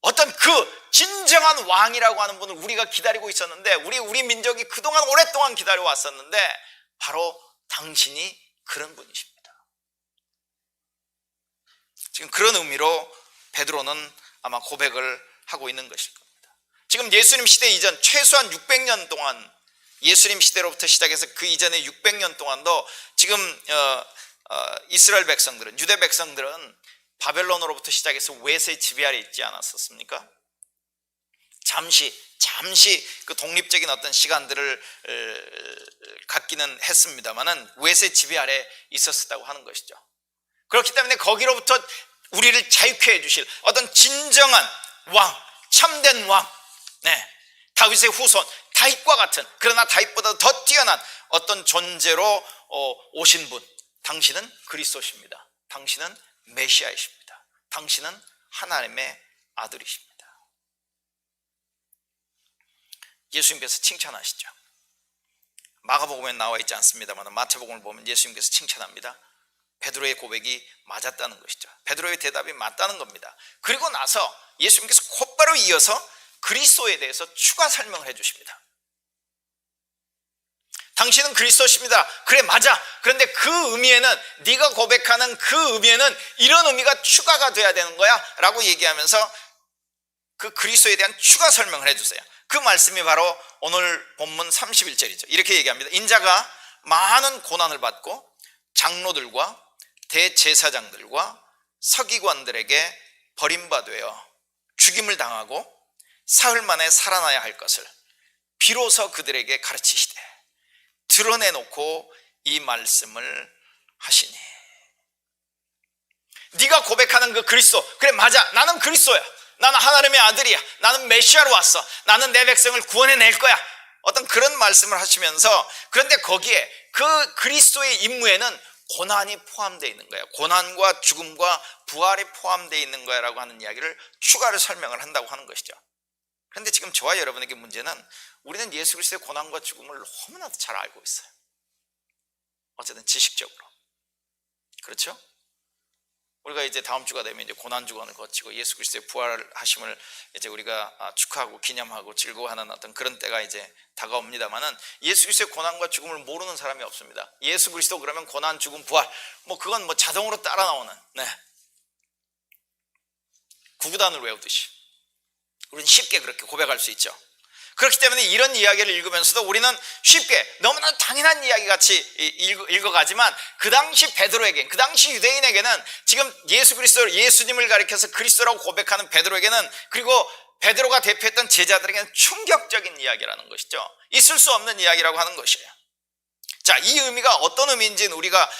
어떤 그 진정한 왕이라고 하는 분을 우리가 기다리고 있었는데, 우리 민족이 그동안 오랫동안 기다려왔었는데 바로 당신이 그런 분이십니다. 지금 그런 의미로 베드로는 아마 고백을 하고 있는 것일 겁니다. 지금 예수님 시대 이전 최소한 600년 동안, 예수님 시대로부터 시작해서 그 이전에 600년 동안도 지금 이스라엘 백성들은, 유대 백성들은 바벨론으로부터 시작해서 외세 지배 아래 있지 않았었습니까? 잠시 그 독립적인 어떤 시간들을 갖기는 했습니다만은 웨스의 지배 아래 있었다고 하는 것이죠. 그렇기 때문에 거기로부터 우리를 자유케 해주실 어떤 진정한 왕, 참된 왕, 다윗의 후손, 다윗과 같은, 그러나 다윗보다 더 뛰어난 어떤 존재로 오신 분, 당신은 그리스도십니다. 당신은 메시아이십니다. 당신은 하나님의 아들이십니다. 예수님께서 칭찬하시죠. 마가복음에 나와 있지 않습니다만 마태복음을 보면 예수님께서 칭찬합니다. 베드로의 고백이 맞았다는 것이죠. 베드로의 대답이 맞다는 겁니다. 그리고 나서 예수님께서 곧바로 이어서 그리스도에 대해서 추가 설명을 해주십니다. 당신은 그리스도십니다. 그래, 맞아. 그런데 그 의미에는, 네가 고백하는 그 의미에는 이런 의미가 추가가 돼야 되는 거야 라고 얘기하면서 그 그리스도에 대한 추가 설명을 해주세요. 그 말씀이 바로 오늘 본문 31절이죠. 이렇게 얘기합니다. 인자가 많은 고난을 받고 장로들과 대제사장들과 서기관들에게 버림받아 죽임을 당하고 사흘 만에 살아나야 할 것을 비로소 그들에게 가르치시되 드러내놓고 이 말씀을 하시니. 네가 고백하는 그 그리스도, 그래 맞아, 나는 그리스도야, 나는 하나님의 아들이야, 나는 메시아로 왔어, 나는 내 백성을 구원해낼 거야, 어떤 그런 말씀을 하시면서, 그런데 거기에 그 그리스도의 임무에는 고난이 포함되어 있는 거예요. 고난과 죽음과 부활이 포함되어 있는 거야라고 하는 이야기를 추가로 설명을 한다고 하는 것이죠. 그런데 지금 저와 여러분에게 문제는, 우리는 예수 그리스도의 고난과 죽음을 너무나도 잘 알고 있어요. 어쨌든 지식적으로. 그렇죠? 우리가 이제 다음 주가 되면 이제 고난 주간을 거치고 예수 그리스도의 부활하심을 이제 우리가 축하하고 기념하고 즐거워하는 어떤 그런 때가 이제 다가옵니다만은, 예수 그리스도의 고난과 죽음을 모르는 사람이 없습니다. 예수 그리스도 그러면 고난, 죽음, 부활, 그건 자동으로 따라 나오는, 구구단을 외우듯이 우리는 쉽게 그렇게 고백할 수 있죠. 그렇기 때문에 이런 이야기를 읽으면서도 우리는 쉽게 너무나 당연한 이야기 같이 읽어가지만, 그 당시 베드로에게, 그 당시 유대인에게는, 지금 예수 그리스도, 예수님을 가리켜서 그리스도라고 고백하는 베드로에게는, 그리고 베드로가 대표했던 제자들에게는 충격적인 이야기라는 것이죠. 있을 수 없는 이야기라고 하는 것이에요. 자, 이 의미가 어떤 의미인지는 우리가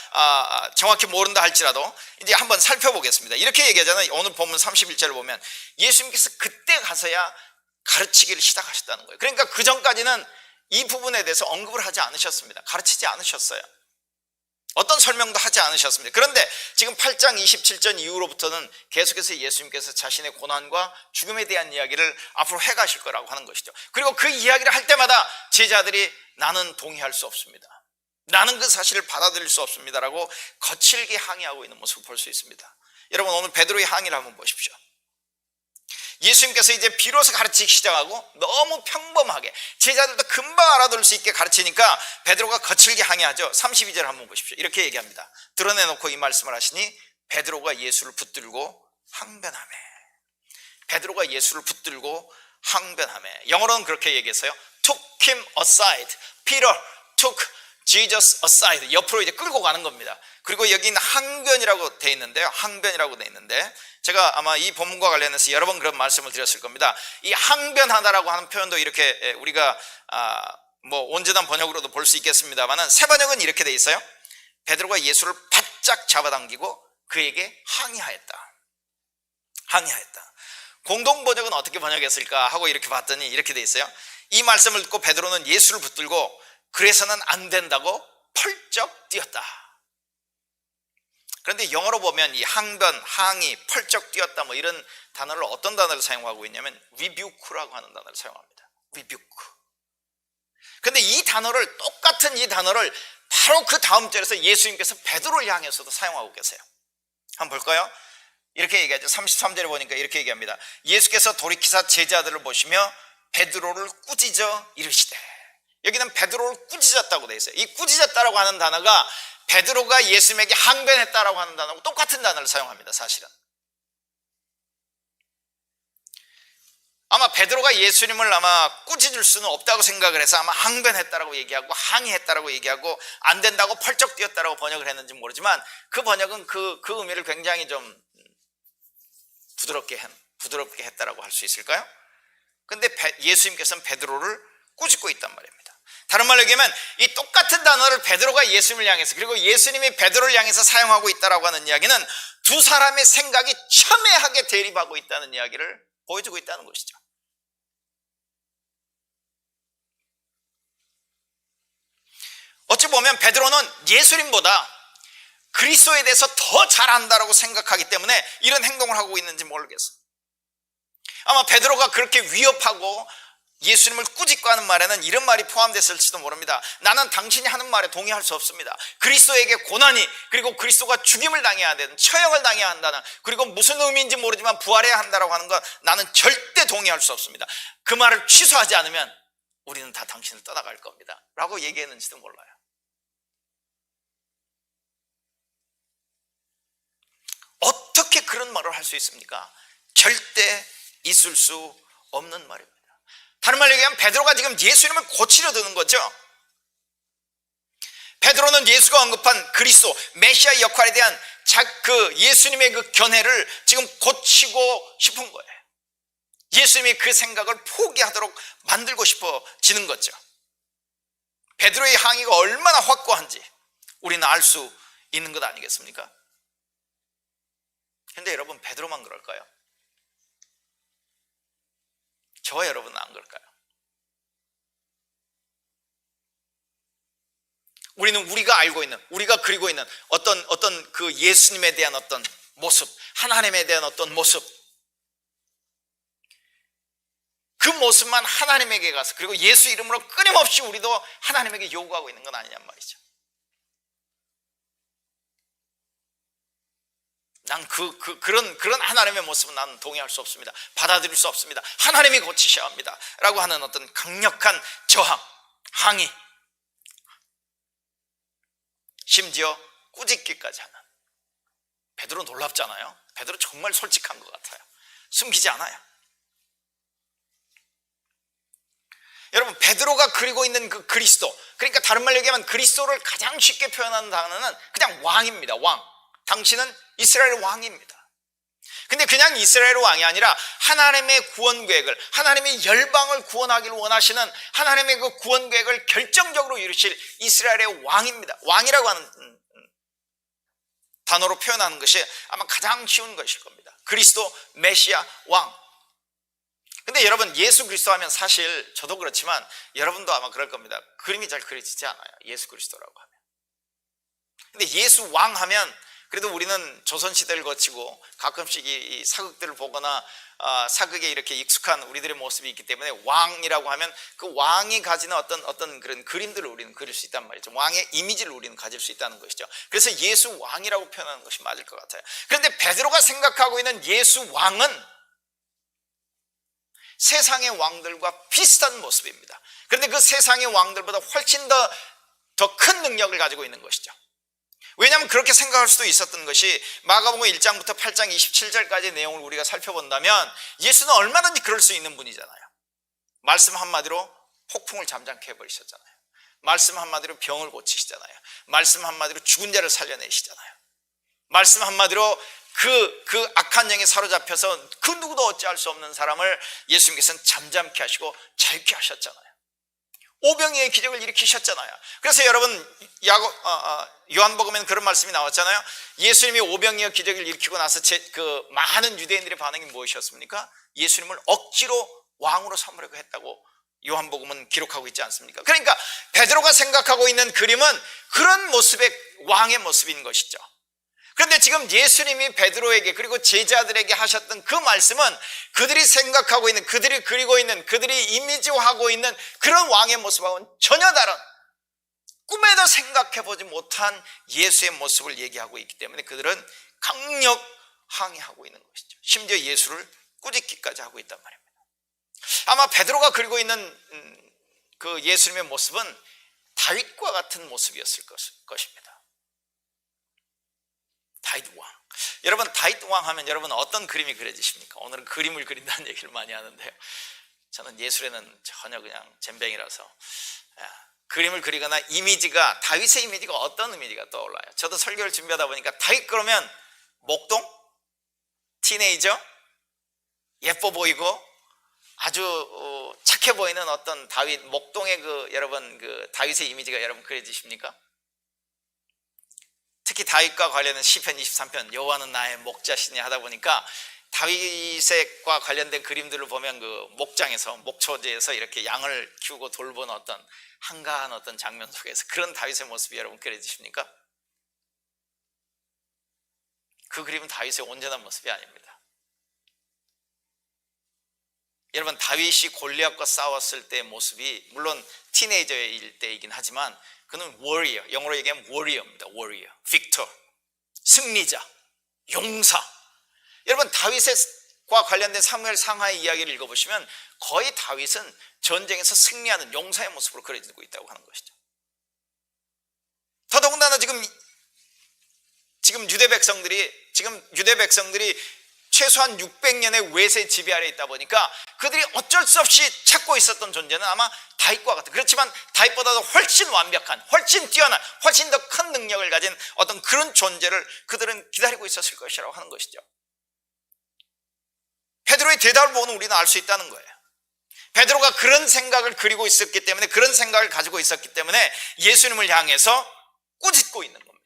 정확히 모른다 할지라도 이제 한번 살펴보겠습니다. 이렇게 얘기하잖아요. 오늘 본문 31절을 보면 예수님께서 그때 가서야 가르치기를 시작하셨다는 거예요. 그러니까 그 전까지는 이 부분에 대해서 언급을 하지 않으셨습니다. 가르치지 않으셨어요. 어떤 설명도 하지 않으셨습니다. 그런데 지금 8장 27절 이후로부터는 계속해서 예수님께서 자신의 고난과 죽음에 대한 이야기를 앞으로 해가실 거라고 하는 것이죠. 그리고 그 이야기를 할 때마다 제자들이 나는 동의할 수 없습니다, 나는 그 사실을 받아들일 수 없습니다라고 거칠게 항의하고 있는 모습을 볼 수 있습니다. 여러분, 오늘 베드로의 항의를 한번 보십시오. 예수님께서 이제 비로소 가르치기 시작하고 너무 평범하게 제자들도 금방 알아들을 수 있게 가르치니까 베드로가 거칠게 항의하죠. 32절 한번 보십시오. 이렇게 얘기합니다. 드러내놓고 이 말씀을 하시니 베드로가 예수를 붙들고 항변하매. 베드로가 예수를 붙들고 항변하매. 영어로는 그렇게 얘기했어요. Took him aside. Peter took Jesus aside. 옆으로 이제 끌고 가는 겁니다. 그리고 여기는 항변이라고 돼 있는데요. 항변이라고 돼 있는데, 제가 아마 이 본문과 관련해서 여러 번 그런 말씀을 드렸을 겁니다. 이 항변하다라고 하는 표현도 이렇게 우리가 온전한 번역으로도 볼 수 있겠습니다만은, 새 번역은 이렇게 돼 있어요. 베드로가 예수를 바짝 잡아당기고 그에게 항의하였다. 항의하였다. 공동 번역은 어떻게 번역했을까 하고 이렇게 봤더니 이렇게 돼 있어요. 이 말씀을 듣고 베드로는 예수를 붙들고 그래서는 안 된다고 펄쩍 뛰었다. 그런데 영어로 보면 이 항변, 항의, 펄쩍 뛰었다 이런 단어를 어떤 단어를 사용하고 있냐면 rebuke라고 하는 단어를 사용합니다. rebuke. 그런데 이 단어를, 똑같은 이 단어를 바로 그 다음 절에서 예수님께서 베드로를 향해서도 사용하고 계세요. 한번 볼까요? 이렇게 얘기하죠. 33절에 보니까 이렇게 얘기합니다. 예수께서 돌이키사 제자들을 보시며 베드로를 꾸짖어 이르시되. 여기는 베드로를 꾸짖었다고 돼 있어요. 이 꾸짖었다라고 하는 단어가 베드로가 예수님에게 항변했다라고 하는 단어하고 똑같은 단어를 사용합니다. 사실은 아마 베드로가 예수님을 아마 꾸짖을 수는 없다고 생각을 해서 아마 항변했다라고 얘기하고 항의했다라고 얘기하고 안 된다고 펄쩍 뛰었다라고 번역을 했는지 모르지만, 그 번역은 그 의미를 굉장히 좀 부드럽게 했다라고 할 수 있을까요? 근데 예수님께서는 베드로를 꾸짖고 있단 말입니다. 다른 말로 얘기하면 이 똑같은 단어를 베드로가 예수님을 향해서, 그리고 예수님이 베드로를 향해서 사용하고 있다라고 하는 이야기는 두 사람의 생각이 첨예하게 대립하고 있다는 이야기를 보여주고 있다는 것이죠. 어찌 보면 베드로는 예수님보다 그리스도에 대해서 더 잘 안다라고 생각하기 때문에 이런 행동을 하고 있는지 모르겠어요. 아마 베드로가 그렇게 위협하고 예수님을 꾸짖고 하는 말에는 이런 말이 포함됐을지도 모릅니다. 나는 당신이 하는 말에 동의할 수 없습니다. 그리스도에게 고난이, 그리고 그리스도가 죽임을 당해야 되는, 처형을 당해야 한다는, 그리고 무슨 의미인지 모르지만 부활해야 한다라고 하는 것, 나는 절대 동의할 수 없습니다. 그 말을 취소하지 않으면 우리는 다 당신을 떠나갈 겁니다 라고 얘기했는지도 몰라요. 어떻게 그런 말을 할 수 있습니까? 절대 있을 수 없는 말입니다. 다른 말로 얘기하면 베드로가 지금 예수님을 고치려 드는 거죠. 베드로는 예수가 언급한 그리스도 메시아 역할에 대한 그 예수님의 그 견해를 지금 고치고 싶은 거예요. 예수님이 그 생각을 포기하도록 만들고 싶어지는 거죠. 베드로의 항의가 얼마나 확고한지 우리는 알 수 있는 것 아니겠습니까? 그런데 여러분, 베드로만 그럴까요? 저와 여러분은 안 그럴까요? 우리는 우리가 알고 있는, 우리가 그리고 있는 어떤 그 예수님에 대한 어떤 모습, 하나님에 대한 어떤 모습, 그 모습만 하나님에게 가서, 그리고 예수 이름으로 끊임없이 우리도 하나님에게 요구하고 있는 건 아니냔 말이죠. 난 그런 하나님의 모습은 나는 동의할 수 없습니다. 받아들일 수 없습니다. 하나님이 고치셔야 합니다 라고 하는 어떤 강력한 저항, 항의, 심지어 꾸짖기까지 하는. 베드로 놀랍잖아요. 베드로 정말 솔직한 것 같아요. 숨기지 않아요. 여러분, 베드로가 그리고 있는 그 그리스도, 그러니까 다른 말로 얘기하면 그리스도를 가장 쉽게 표현하는 단어는 그냥 왕입니다. 왕. 당신은 이스라엘 왕입니다. 근데 그냥 이스라엘 왕이 아니라 하나님의 구원 계획을, 하나님의 열방을 구원하기를 원하시는 하나님의 그 구원 계획을 결정적으로 이루실 이스라엘의 왕입니다. 왕이라고 하는 단어로 표현하는 것이 아마 가장 쉬운 것일 겁니다. 그리스도, 메시아, 왕. 근데 여러분, 예수 그리스도 하면 사실 저도 그렇지만 여러분도 아마 그럴 겁니다. 그림이 잘 그려지지 않아요. 예수 그리스도라고 하면. 근데 예수 왕 하면 그래도 우리는 조선시대를 거치고 가끔씩 이 사극들을 보거나 사극에 이렇게 익숙한 우리들의 모습이 있기 때문에 왕이라고 하면 그 왕이 가지는 어떤 그런 그림들을 우리는 그릴 수 있단 말이죠. 왕의 이미지를 우리는 가질 수 있다는 것이죠. 그래서 예수 왕이라고 표현하는 것이 맞을 것 같아요. 그런데 베드로가 생각하고 있는 예수 왕은 세상의 왕들과 비슷한 모습입니다. 그런데 그 세상의 왕들보다 훨씬 더 큰 능력을 가지고 있는 것이죠. 왜냐하면 그렇게 생각할 수도 있었던 것이 마가복음 1장부터 8장 27절까지의 내용을 우리가 살펴본다면 예수는 얼마든지 그럴 수 있는 분이잖아요. 말씀 한마디로 폭풍을 잠잠케 해버리셨잖아요. 말씀 한마디로 병을 고치시잖아요. 말씀 한마디로 죽은 자를 살려내시잖아요. 말씀 한마디로 그 악한 영에 사로잡혀서 그 누구도 어찌할 수 없는 사람을 예수님께서는 잠잠케 하시고 자유케 하셨잖아요. 오병이의 기적을 일으키셨잖아요. 그래서 여러분, 요한복음에는 그런 말씀이 나왔잖아요. 예수님이 오병이의 기적을 일으키고 나서 그 많은 유대인들의 반응이 무엇이었습니까? 예수님을 억지로 왕으로 삼으려고 했다고 요한복음은 기록하고 있지 않습니까? 그러니까 베드로가 생각하고 있는 그림은 그런 모습의 왕의 모습인 것이죠. 그런데 지금 예수님이 베드로에게 그리고 제자들에게 하셨던 그 말씀은 그들이 생각하고 있는, 그들이 그리고 있는, 그들이 이미지화하고 있는 그런 왕의 모습하고는 전혀 다른, 꿈에도 생각해보지 못한 예수의 모습을 얘기하고 있기 때문에 그들은 강력 항의하고 있는 것이죠. 심지어 예수를 꾸짖기까지 하고 있단 말입니다. 아마 베드로가 그리고 있는 그 예수님의 모습은 다윗과 같은 모습이었을 것입니다. 다윗 왕. 여러분, 다윗 왕 하면 여러분 어떤 그림이 그려지십니까? 오늘은 그림을 그린다는 얘기를 많이 하는데요. 저는 예술에는 전혀 그냥 젬병이라서 그림을 그리거나 이미지가, 다윗의 이미지가 어떤 이미지가 떠올라요? 저도 설교를 준비하다 보니까 다윗 그러면 목동? 티네이저? 예뻐 보이고 아주 착해 보이는 어떤 다윗 목동의 여러분 다윗의 이미지가 여러분 그려지십니까? 특히 다윗과 관련된 시편 23편 여호와는 나의 목자시니 하다 보니까 다윗과 관련된 그림들을 보면 목장에서 목초지에서 이렇게 양을 키우고 돌보는 어떤 한가한 어떤 장면 속에서 그런 다윗의 모습이 여러분 그려지십니까? 그 그림은 다윗의 온전한 모습이 아닙니다. 여러분 다윗이 골리앗과 싸웠을 때의 모습이 물론 티네이저일 때이긴 하지만 그는 warrior, 영어로 얘기하면 warrior입니다. warrior, victor, 승리자, 용사. 여러분 다윗과 관련된 사무엘 상하의 이야기를 읽어보시면 거의 다윗은 전쟁에서 승리하는 용사의 모습으로 그려지고 있다고 하는 것이죠. 더더군다나 지금 유대 백성들이 최소한 600년의 외세 지배 아래 있다 보니까 그들이 어쩔 수 없이 찾고 있었던 존재는 아마 다윗과 같은, 그렇지만 다윗보다도 훨씬 완벽한, 훨씬 뛰어난, 훨씬 더 큰 능력을 가진 어떤 그런 존재를 그들은 기다리고 있었을 것이라고 하는 것이죠. 베드로의 대답을 보면 우리는 알 수 있다는 거예요. 베드로가 그런 생각을 그리고 있었기 때문에, 그런 생각을 가지고 있었기 때문에 예수님을 향해서 꾸짖고 있는 겁니다.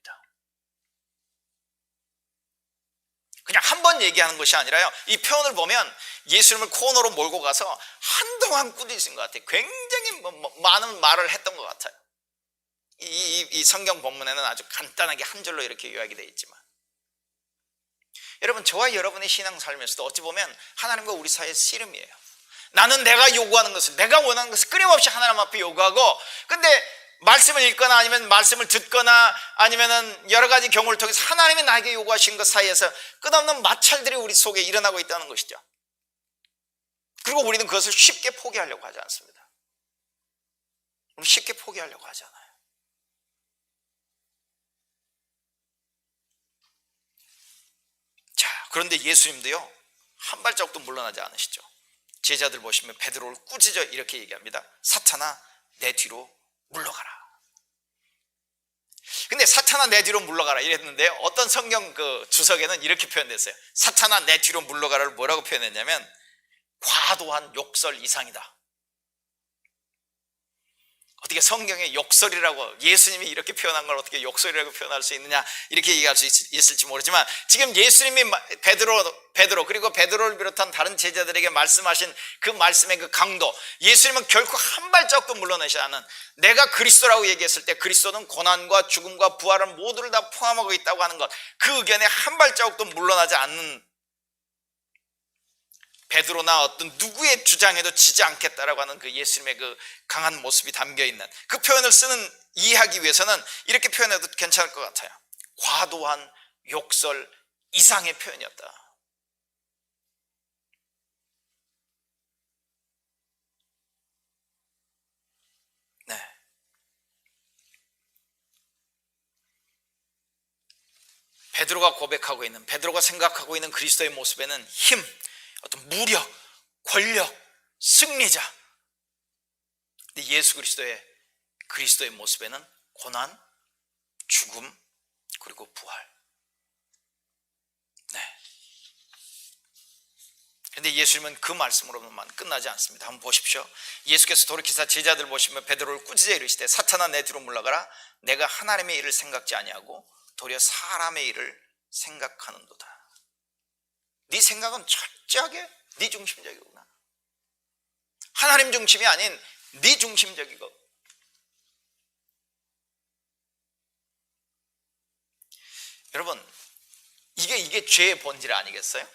그냥 한 번 얘기하는 것이 아니라요, 이 표현을 보면 예수님을 코너로 몰고 가서 한동안 꾸짖은 것 같아요. 굉장히 많은 말을 했던 것 같아요. 이 성경 본문에는 아주 간단하게 한 줄로 이렇게 요약이 되어 있지만, 여러분 저와 여러분의 신앙 삶에서도 어찌 보면 하나님과 우리 사이의 씨름이에요. 나는 내가 요구하는 것을, 내가 원하는 것을 끊임없이 하나님 앞에 요구하고, 근데 말씀을 읽거나 아니면 말씀을 듣거나 아니면은 여러 가지 경우를 통해서 하나님이 나에게 요구하신 것 사이에서 끝없는 마찰들이 우리 속에 일어나고 있다는 것이죠. 그리고 우리는 그것을 쉽게 포기하려고 하지 않습니다. 쉽게 포기하려고 하지 않아요. 자, 그런데 예수님도요 한 발짝도 물러나지 않으시죠. 제자들 보시면 베드로를 꾸짖어 이렇게 얘기합니다. 사탄아 내 뒤로 물러가라. 근데 사탄아 내 뒤로 물러가라 이랬는데요, 어떤 성경 주석에는 이렇게 표현됐어요. 사탄아 내 뒤로 물러가라를 뭐라고 표현했냐면 과도한 욕설 이상이다. 어떻게 성경에 욕설이라고, 예수님이 이렇게 표현한 걸 어떻게 욕설이라고 표현할 수 있느냐, 이렇게 얘기할 수 있을지 모르지만, 지금 예수님이 베드로 그리고 베드로를 비롯한 다른 제자들에게 말씀하신 그 말씀의 그 강도, 예수님은 결코 한 발짝도 물러나지 않은, 내가 그리스도라고 얘기했을 때 그리스도는 고난과 죽음과 부활을 모두를 다 포함하고 있다고 하는 것, 그 의견에 한 발자국도 물러나지 않는 베드로나 어떤 누구의 주장에도 지지 않겠다라고 하는 그 예수님의 그 강한 모습이 담겨있는 그 표현을 이해하기 위해서는 이렇게 표현해도 괜찮을 것 같아요. 과도한 욕설 이상의 표현이었다. 네. 베드로가 고백하고 있는, 베드로가 생각하고 있는 그리스도의 모습에는 힘, 어떤 무력, 권력, 승리자. 근데 예수 그리스도의 모습에는 고난, 죽음, 그리고 부활. 네. 그런데 예수님은 그 말씀으로만 끝나지 않습니다. 한번 보십시오. 예수께서 돌이키사 제자들 보시면 베드로를 꾸짖어 이르시되 사탄아 내 뒤로 물러가라. 내가 하나님의 일을 생각지 아니하고 도리어 사람의 일을 생각하는도다. 네 생각은 철저하게 네 중심적이구나. 하나님 중심이 아닌 네 중심적이고. 여러분 이게 죄의 본질 아니겠어요?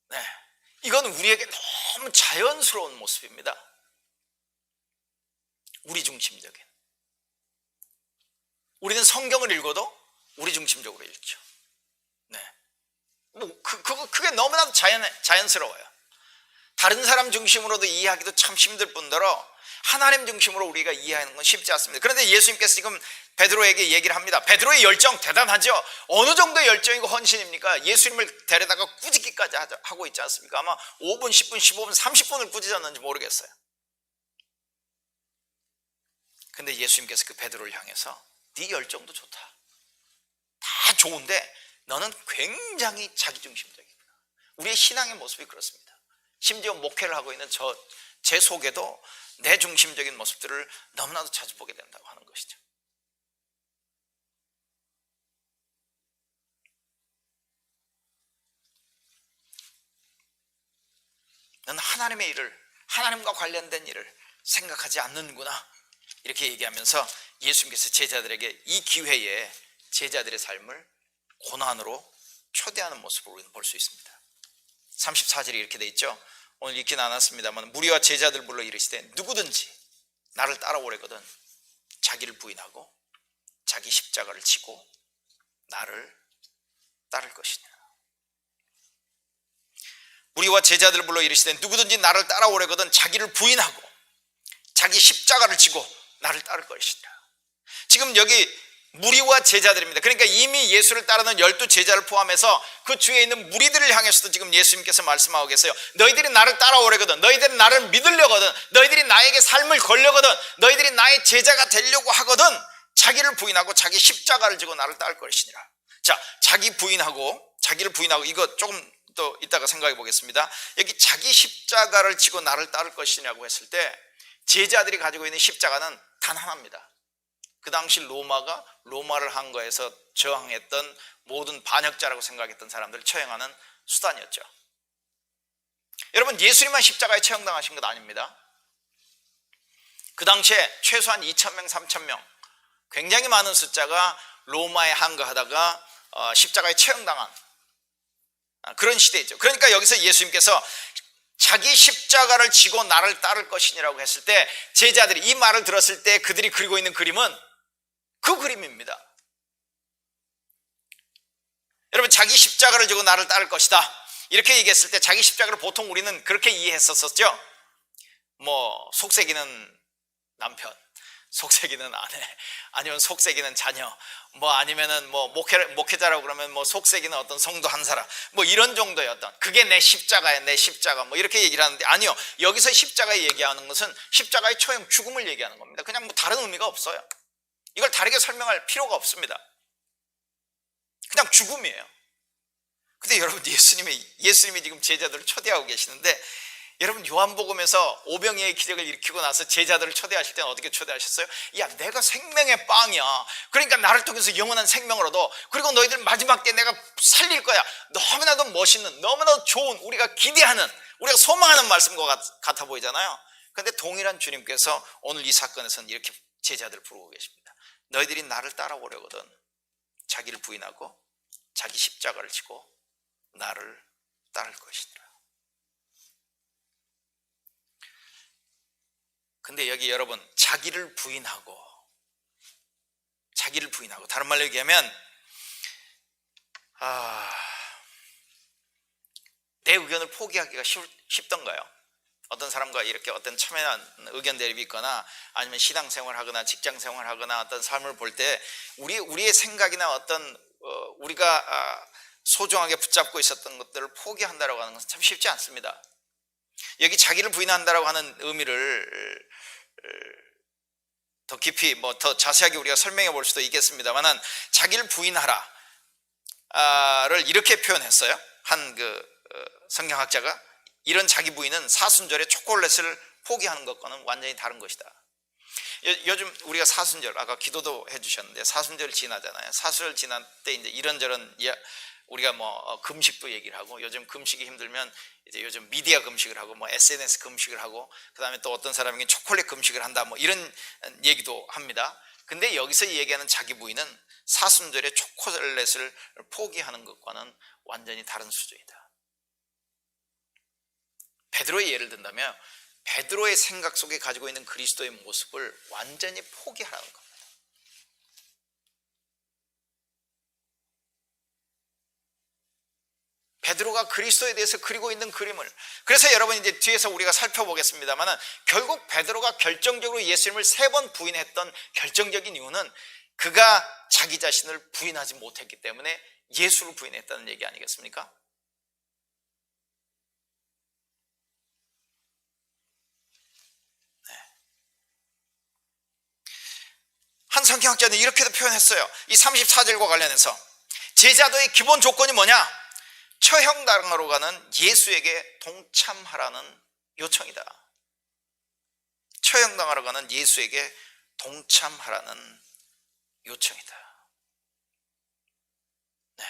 네, 이건 우리에게 너무 자연스러운 모습입니다. 우리 중심적인. 우리는 성경을 읽어도 우리 중심적으로 읽죠. 네. 그게 너무나도 자연스러워요. 다른 사람 중심으로도 이해하기도 참 힘들 뿐더러 하나님 중심으로 우리가 이해하는 건 쉽지 않습니다. 그런데 예수님께서 지금 베드로에게 얘기를 합니다. 베드로의 열정 대단하죠. 어느 정도의 열정이고 헌신입니까? 예수님을 데려다가 꾸짖기까지 하고 있지 않습니까? 아마 5분, 10분, 15분, 30분을 꾸짖었는지 모르겠어요. 근데 예수님께서 그 베드로를 향해서 네 열정도 좋다, 다 좋은데 너는 굉장히 자기중심적이구나. 우리의 신앙의 모습이 그렇습니다. 심지어 목회를 하고 있는 제 속에도 내 중심적인 모습들을 너무나도 자주 보게 된다고 하는 것이죠. 넌 하나님의 일을, 하나님과 관련된 일을 생각하지 않는구나, 이렇게 얘기하면서 예수님께서 제자들에게 이 기회에 제자들의 삶을 고난으로 초대하는 모습을 우리는 볼 수 있습니다. 34절이 이렇게 돼 있죠. 오늘 읽지는 않았습니다만, 무리와 제자들 불러 이르시되 누구든지 나를 따라오려거든 자기를 부인하고 자기 십자가를 지고 나를 따를 것이냐. 무리와 제자들을 불러 이르시되 누구든지 나를 따라오려거든 자기를 부인하고 자기 십자가를 지고 나를 따를 것이냐. 지금 여기 무리와 제자들입니다. 그러니까 이미 예수를 따르는 12 제자를 포함해서 그 주위에 있는 무리들을 향해서도 지금 예수님께서 말씀하고 계세요. 너희들이 나를 따라오려거든, 너희들이 나를 믿으려거든, 너희들이 나에게 삶을 걸려거든, 너희들이 나의 제자가 되려고 하거든 자기를 부인하고 자기 십자가를 지고 나를 따를 것이니라. 자, 자기를 부인하고 이거 조금 또 이따가 생각해 보겠습니다. 여기 자기 십자가를 지고 나를 따를 것이냐고 했을 때 제자들이 가지고 있는 십자가는 단 하나입니다. 그 당시 로마를 한 거에서 저항했던 모든 반역자라고 생각했던 사람들을 처형하는 수단이었죠. 여러분, 예수님만 십자가에 처형당하신 것 아닙니다. 그 당시에 최소한 2,000명, 3,000명 굉장히 많은 숫자가 로마에 항거하다가 십자가에 처형당한 그런 시대이죠. 그러니까 여기서 예수님께서 자기 십자가를 지고 나를 따를 것이니라고 했을 때 제자들이 이 말을 들었을 때 그들이 그리고 있는 그림은 그 그림입니다. 여러분, 자기 십자가를 지고 나를 따를 것이다 이렇게 얘기했을 때 자기 십자가를 보통 우리는 그렇게 이해했었죠. 뭐 속색이는 남편, 속색이는 아내, 아니면 속색이는 자녀, 뭐 아니면은 뭐 목회자라고 그러면 뭐 속색이는 어떤 성도 한 사람, 뭐 이런 정도의 어떤, 그게 내 십자가야, 내 십자가, 뭐 이렇게 얘기를 하는데, 아니요, 여기서 십자가에 얘기하는 것은 십자가의 처형, 죽음을 얘기하는 겁니다. 그냥 뭐 다른 의미가 없어요. 이걸 다르게 설명할 필요가 없습니다. 그냥 죽음이에요. 근데 여러분, 예수님이 지금 제자들을 초대하고 계시는데, 여러분, 요한복음에서 오병이의 기적을 일으키고 나서 제자들을 초대하실 때는 어떻게 초대하셨어요? 야, 내가 생명의 빵이야. 그러니까 나를 통해서 영원한 생명을 얻어. 그리고 너희들 마지막 때 내가 살릴 거야. 너무나도 멋있는, 너무나도 좋은, 우리가 기대하는, 우리가 소망하는 말씀과 같아 보이잖아요. 그런데 동일한 주님께서 오늘 이 사건에서는 이렇게 제자들을 부르고 계십니다. 너희들이 나를 따라오려거든 자기를 부인하고 자기 십자가를 지고 나를 따를 것이니라. 근데 여기 여러분, 자기를 부인하고 다른 말로 얘기하면 내 의견을 포기하기가 쉽던가요? 어떤 사람과 이렇게 어떤 첨예한 의견 대립이 있거나 아니면 신앙생활을 하거나 직장생활을 하거나 어떤 삶을 볼 때 우리의 생각이나 어떤 우리가 소중하게 붙잡고 있었던 것들을 포기한다라고 하는 것은 참 쉽지 않습니다. 여기 자기를 부인한다라고 하는 의미를 더 깊이 더 자세하게 우리가 설명해 볼 수도 있겠습니다만은, 자기를 부인하라를 이렇게 표현했어요. 한 성경학자가 이런 자기 부인은 사순절에 초콜릿을 포기하는 것과는 완전히 다른 것이다. 요즘 우리가 사순절, 아까 기도도 해주셨는데 사순절 지나잖아요. 사순절 지날 때 이제 이런저런 우리가 뭐 금식도 얘기를 하고, 요즘 금식이 힘들면 이제 요즘 미디어 금식을 하고 뭐 SNS 금식을 하고, 그 다음에 또 어떤 사람이 초콜릿 금식을 한다, 뭐 이런 얘기도 합니다. 근데 여기서 얘기하는 자기 부인은 사순절에 초콜릿을 포기하는 것과는 완전히 다른 수준이다. 베드로의 예를 든다면 베드로의 생각 속에 가지고 있는 그리스도의 모습을 완전히 포기하라는 겁니다. 베드로가 그리스도에 대해서 그리고 있는 그림을, 그래서 여러분 이제 뒤에서 우리가 살펴보겠습니다만은, 결국 베드로가 결정적으로 예수님을 3번 부인했던 결정적인 이유는 그가 자기 자신을 부인하지 못했기 때문에 예수를 부인했다는 얘기 아니겠습니까? 한 성경학자는 이렇게도 표현했어요. 이 34절과 관련해서 제자도의 기본 조건이 뭐냐? 처형당하러 가는 예수에게 동참하라는 요청이다. 처형당하러 가는 예수에게 동참하라는 요청이다. 네.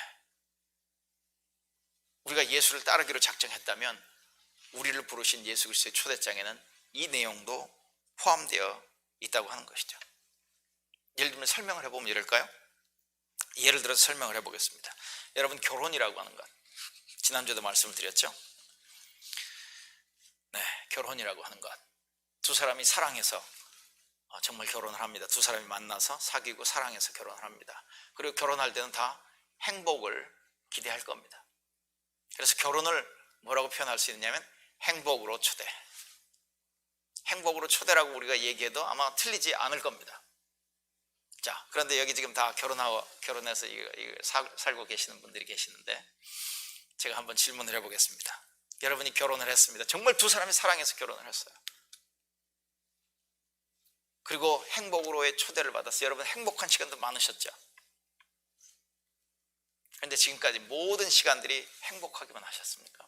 우리가 예수를 따르기로 작정했다면 우리를 부르신 예수 그리스도의 초대장에는 이 내용도 포함되어 있다고 하는 것이죠. 예를 들면 설명을 해보면 이럴까요? 예를 들어서 설명을 해보겠습니다. 여러분, 결혼이라고 하는 것, 지난주에도 말씀을 드렸죠. 네, 결혼이라고 하는 것, 두 사람이 사랑해서 정말 결혼을 합니다. 두 사람이 만나서 사귀고 사랑해서 결혼을 합니다. 그리고 결혼할 때는 다 행복을 기대할 겁니다. 그래서 결혼을 뭐라고 표현할 수 있느냐면 행복으로 초대. 행복으로 초대라고 우리가 얘기해도 아마 틀리지 않을 겁니다. 자, 그런데 여기 지금 다 결혼해서 살고 계시는 분들이 계시는데 제가 한번 질문을 해보겠습니다. 여러분이 결혼을 했습니다. 정말 두 사람이 사랑해서 결혼을 했어요. 그리고 행복으로의 초대를 받았어요. 여러분, 행복한 시간도 많으셨죠? 그런데 지금까지 모든 시간들이 행복하기만 하셨습니까?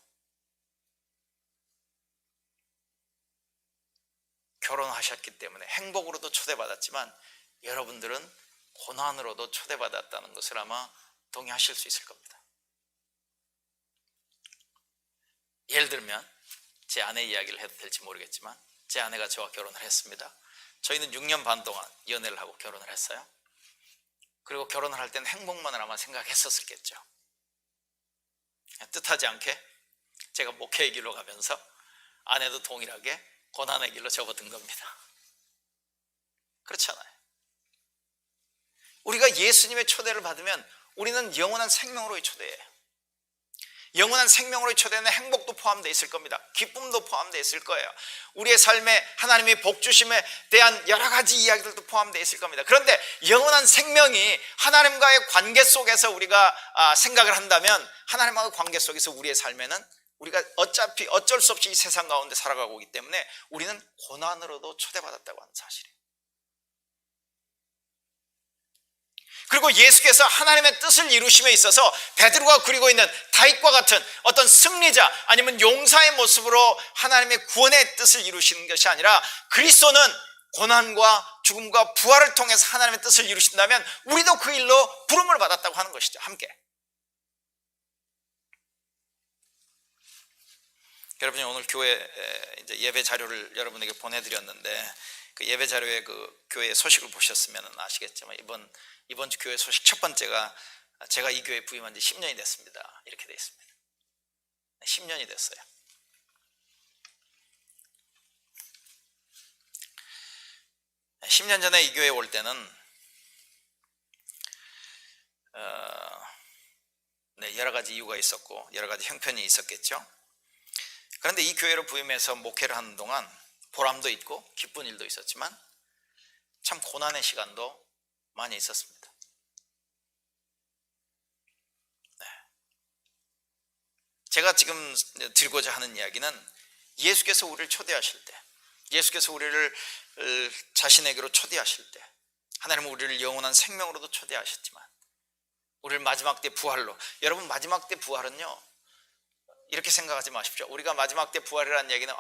결혼하셨기 때문에 행복으로도 초대받았지만 여러분들은 고난으로도 초대받았다는 것을 아마 동의하실 수 있을 겁니다. 예를 들면 제 아내 이야기를 해도 될지 모르겠지만 제 아내가 저와 결혼을 했습니다. 저희는 6년 반 동안 연애를 하고 결혼을 했어요. 그리고 결혼을 할 때는 행복만을 아마 생각했었겠죠. 뜻하지 않게 제가 목회의 길로 가면서 아내도 동일하게 고난의 길로 접어든 겁니다. 그렇잖아요. 우리가 예수님의 초대를 받으면 우리는 영원한 생명으로의 초대예요. 영원한 생명으로의 초대는 행복도 포함되어 있을 겁니다. 기쁨도 포함되어 있을 거예요. 우리의 삶에 하나님의 복 주심에 대한 여러 가지 이야기들도 포함되어 있을 겁니다. 그런데 영원한 생명이 하나님과의 관계 속에서 우리가 생각을 한다면 하나님과의 관계 속에서 우리의 삶에는 우리가 어차피 어쩔 수 없이 이 세상 가운데 살아가고 있기 때문에 우리는 고난으로도 초대받았다고 하는 사실이에요. 그리고 예수께서 하나님의 뜻을 이루심에 있어서 베드로가 그리고 있는 다윗과 같은 어떤 승리자 아니면 용사의 모습으로 하나님의 구원의 뜻을 이루시는 것이 아니라 그리스도는 고난과 죽음과 부활을 통해서 하나님의 뜻을 이루신다면 우리도 그 일로 부름을 받았다고 하는 것이죠. 함께. 여러분이 오늘 교회 이제 예배 자료를 여러분에게 보내드렸는데 그 예배 자료에 그 교회 소식을 보셨으면 아시겠지만 이번 주 교회 소식 첫 번째가 제가 이 교회에 부임한 지 10년이 됐습니다. 이렇게 되어 있습니다. 10년이 됐어요. 네, 10년 전에 이 교회에 올 때는 여러 가지 이유가 있었고 여러 가지 형편이 있었겠죠. 그런데 이 교회로 부임해서 목회를 하는 동안 보람도 있고 기쁜 일도 있었지만 참 고난의 시간도 많이 있었습니다. 네. 제가 지금 드리고자 하는 이야기는 예수께서 우리를 초대하실 때, 예수께서 우리를 자신에게로 초대하실 때, 하나님은 우리를 영원한 생명으로도 초대하셨지만 우리를 마지막 때 부활로, 여러분 마지막 때 부활은요 이렇게 생각하지 마십시오. 우리가 마지막 때 부활이라는 얘기는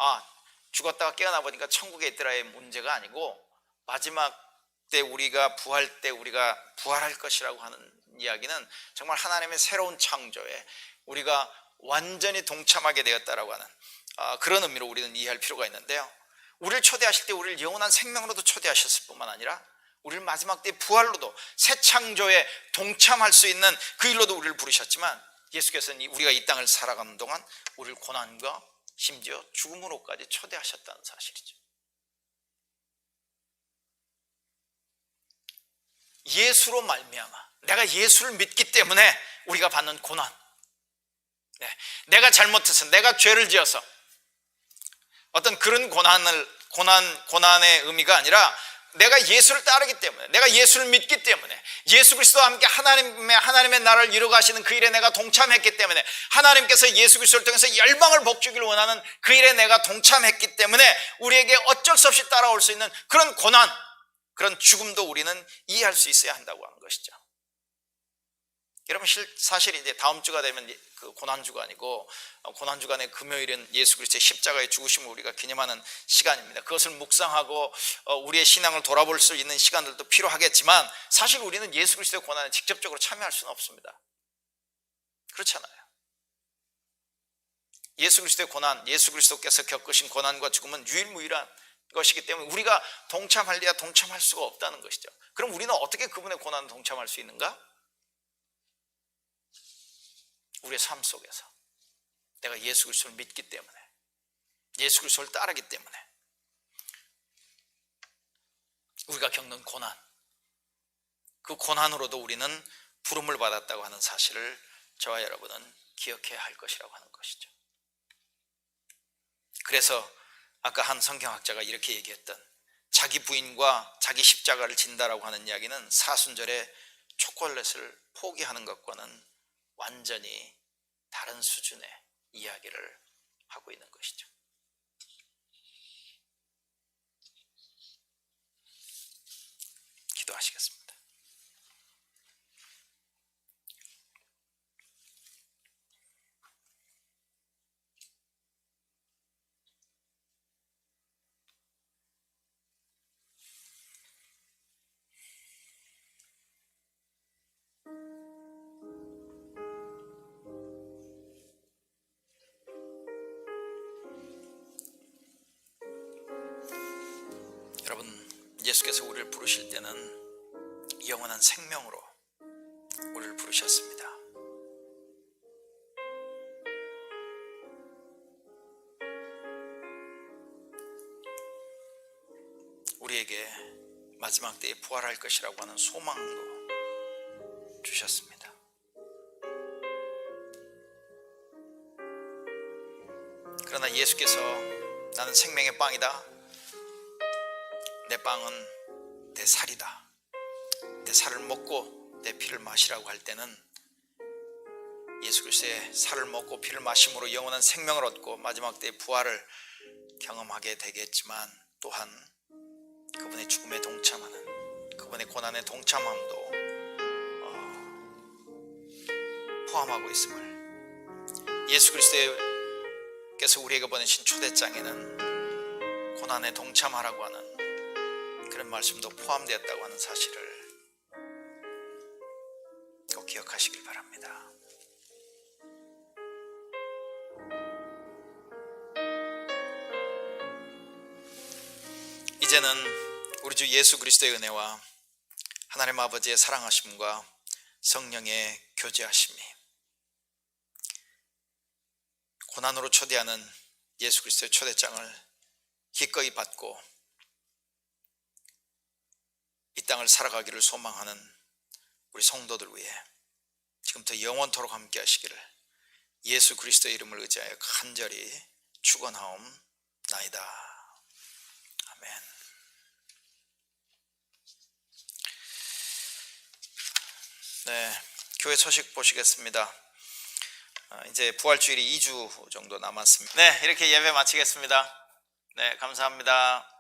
죽었다가 깨어나 보니까 천국에 있더라의 문제가 아니고 마지막 때 우리가 부활할 것이라고 하는 이야기는 정말 하나님의 새로운 창조에 우리가 완전히 동참하게 되었다라고 하는 그런 의미로 우리는 이해할 필요가 있는데요. 우리를 초대하실 때 우리를 영원한 생명으로도 초대하셨을 뿐만 아니라 우리를 마지막 때 부활로도 새 창조에 동참할 수 있는 그 일로도 우리를 부르셨지만 예수께서는 우리가 이 땅을 살아가는 동안 우리를 고난과 심지어 죽음으로까지 초대하셨다는 사실이죠. 예수로 말미암아 내가 예수를 믿기 때문에 우리가 받는 고난, 내가 잘못해서 내가 죄를 지어서 어떤 그런 고난의 의미가 아니라 내가 예수를 따르기 때문에, 내가 예수를 믿기 때문에, 예수 그리스도와 함께 하나님의 나라를 이루어가시는 그 일에 내가 동참했기 때문에, 하나님께서 예수 그리스도를 통해서 열방을 복주기를 원하는 그 일에 내가 동참했기 때문에 우리에게 어쩔 수 없이 따라올 수 있는 그런 고난, 그런 죽음도 우리는 이해할 수 있어야 한다고 하는 것이죠. 여러분 사실 이제 다음 주가 되면 그 고난주가 아니고 고난주간의 금요일은 예수 그리스도의 십자가의 죽으심을 우리가 기념하는 시간입니다. 그것을 묵상하고 우리의 신앙을 돌아볼 수 있는 시간들도 필요하겠지만 사실 우리는 예수 그리스도의 고난에 직접적으로 참여할 수는 없습니다. 그렇잖아요. 예수 그리스도의 고난, 예수 그리스도께서 겪으신 고난과 죽음은 유일무이한 것이기 때문에 우리가 동참할래야 동참할 수가 없다는 것이죠. 그럼 우리는 어떻게 그분의 고난에 동참할 수 있는가? 우리의 삶 속에서 내가 예수 그리스도를 믿기 때문에, 예수 그리스도를 따르기 때문에 우리가 겪는 고난, 그 고난으로도 우리는 부름을 받았다고 하는 사실을 저와 여러분은 기억해야 할 것이라고 하는 것이죠. 그래서 아까 한 성경학자가 이렇게 얘기했던 자기 부인과 자기 십자가를 진다라고 하는 이야기는 사순절에 초콜릿을 포기하는 것과는 완전히 다른 수준의 이야기를 하고 있는 것이죠. 기도하시겠습니다. 여러분, 예수께서 우리를 부르실 때는 영원한 생명으로 우리를 부르셨습니다. 우리에게 마지막 때에 부활할 것이라고 하는 소망도 주셨습니다. 그러나 예수께서 나는 생명의 빵이다, 내 빵은 내 살이다, 내 살을 먹고 내 피를 마시라고 할 때는 예수 그리스도의 살을 먹고 피를 마심으로 영원한 생명을 얻고 마지막 때의 부활을 경험하게 되겠지만 또한 그분의 죽음에 동참하는, 그분의 고난에 동참함도 포함하고 있음을, 예수 그리스도께서 우리에게 보내신 초대장에는 고난에 동참하라고 하는 그런 말씀도 포함되었다고 하는 사실을 꼭 기억하시길 바랍니다. 이제는 우리 주 예수 그리스도의 은혜와 하나님 아버지의 사랑하심과 성령의 교제하심이, 고난으로 초대하는 예수 그리스도의 초대장을 기꺼이 받고 이 땅을 살아가기를 소망하는 우리 성도들 위해 지금부터 영원토록 함께 하시기를 예수 그리스도의 이름을 의지하여 간절히 축원하옵나이다. 아멘. 네, 교회 소식 보시겠습니다. 이제 부활주일이 2주 정도 남았습니다. 네, 이렇게 예배 마치겠습니다. 네, 감사합니다.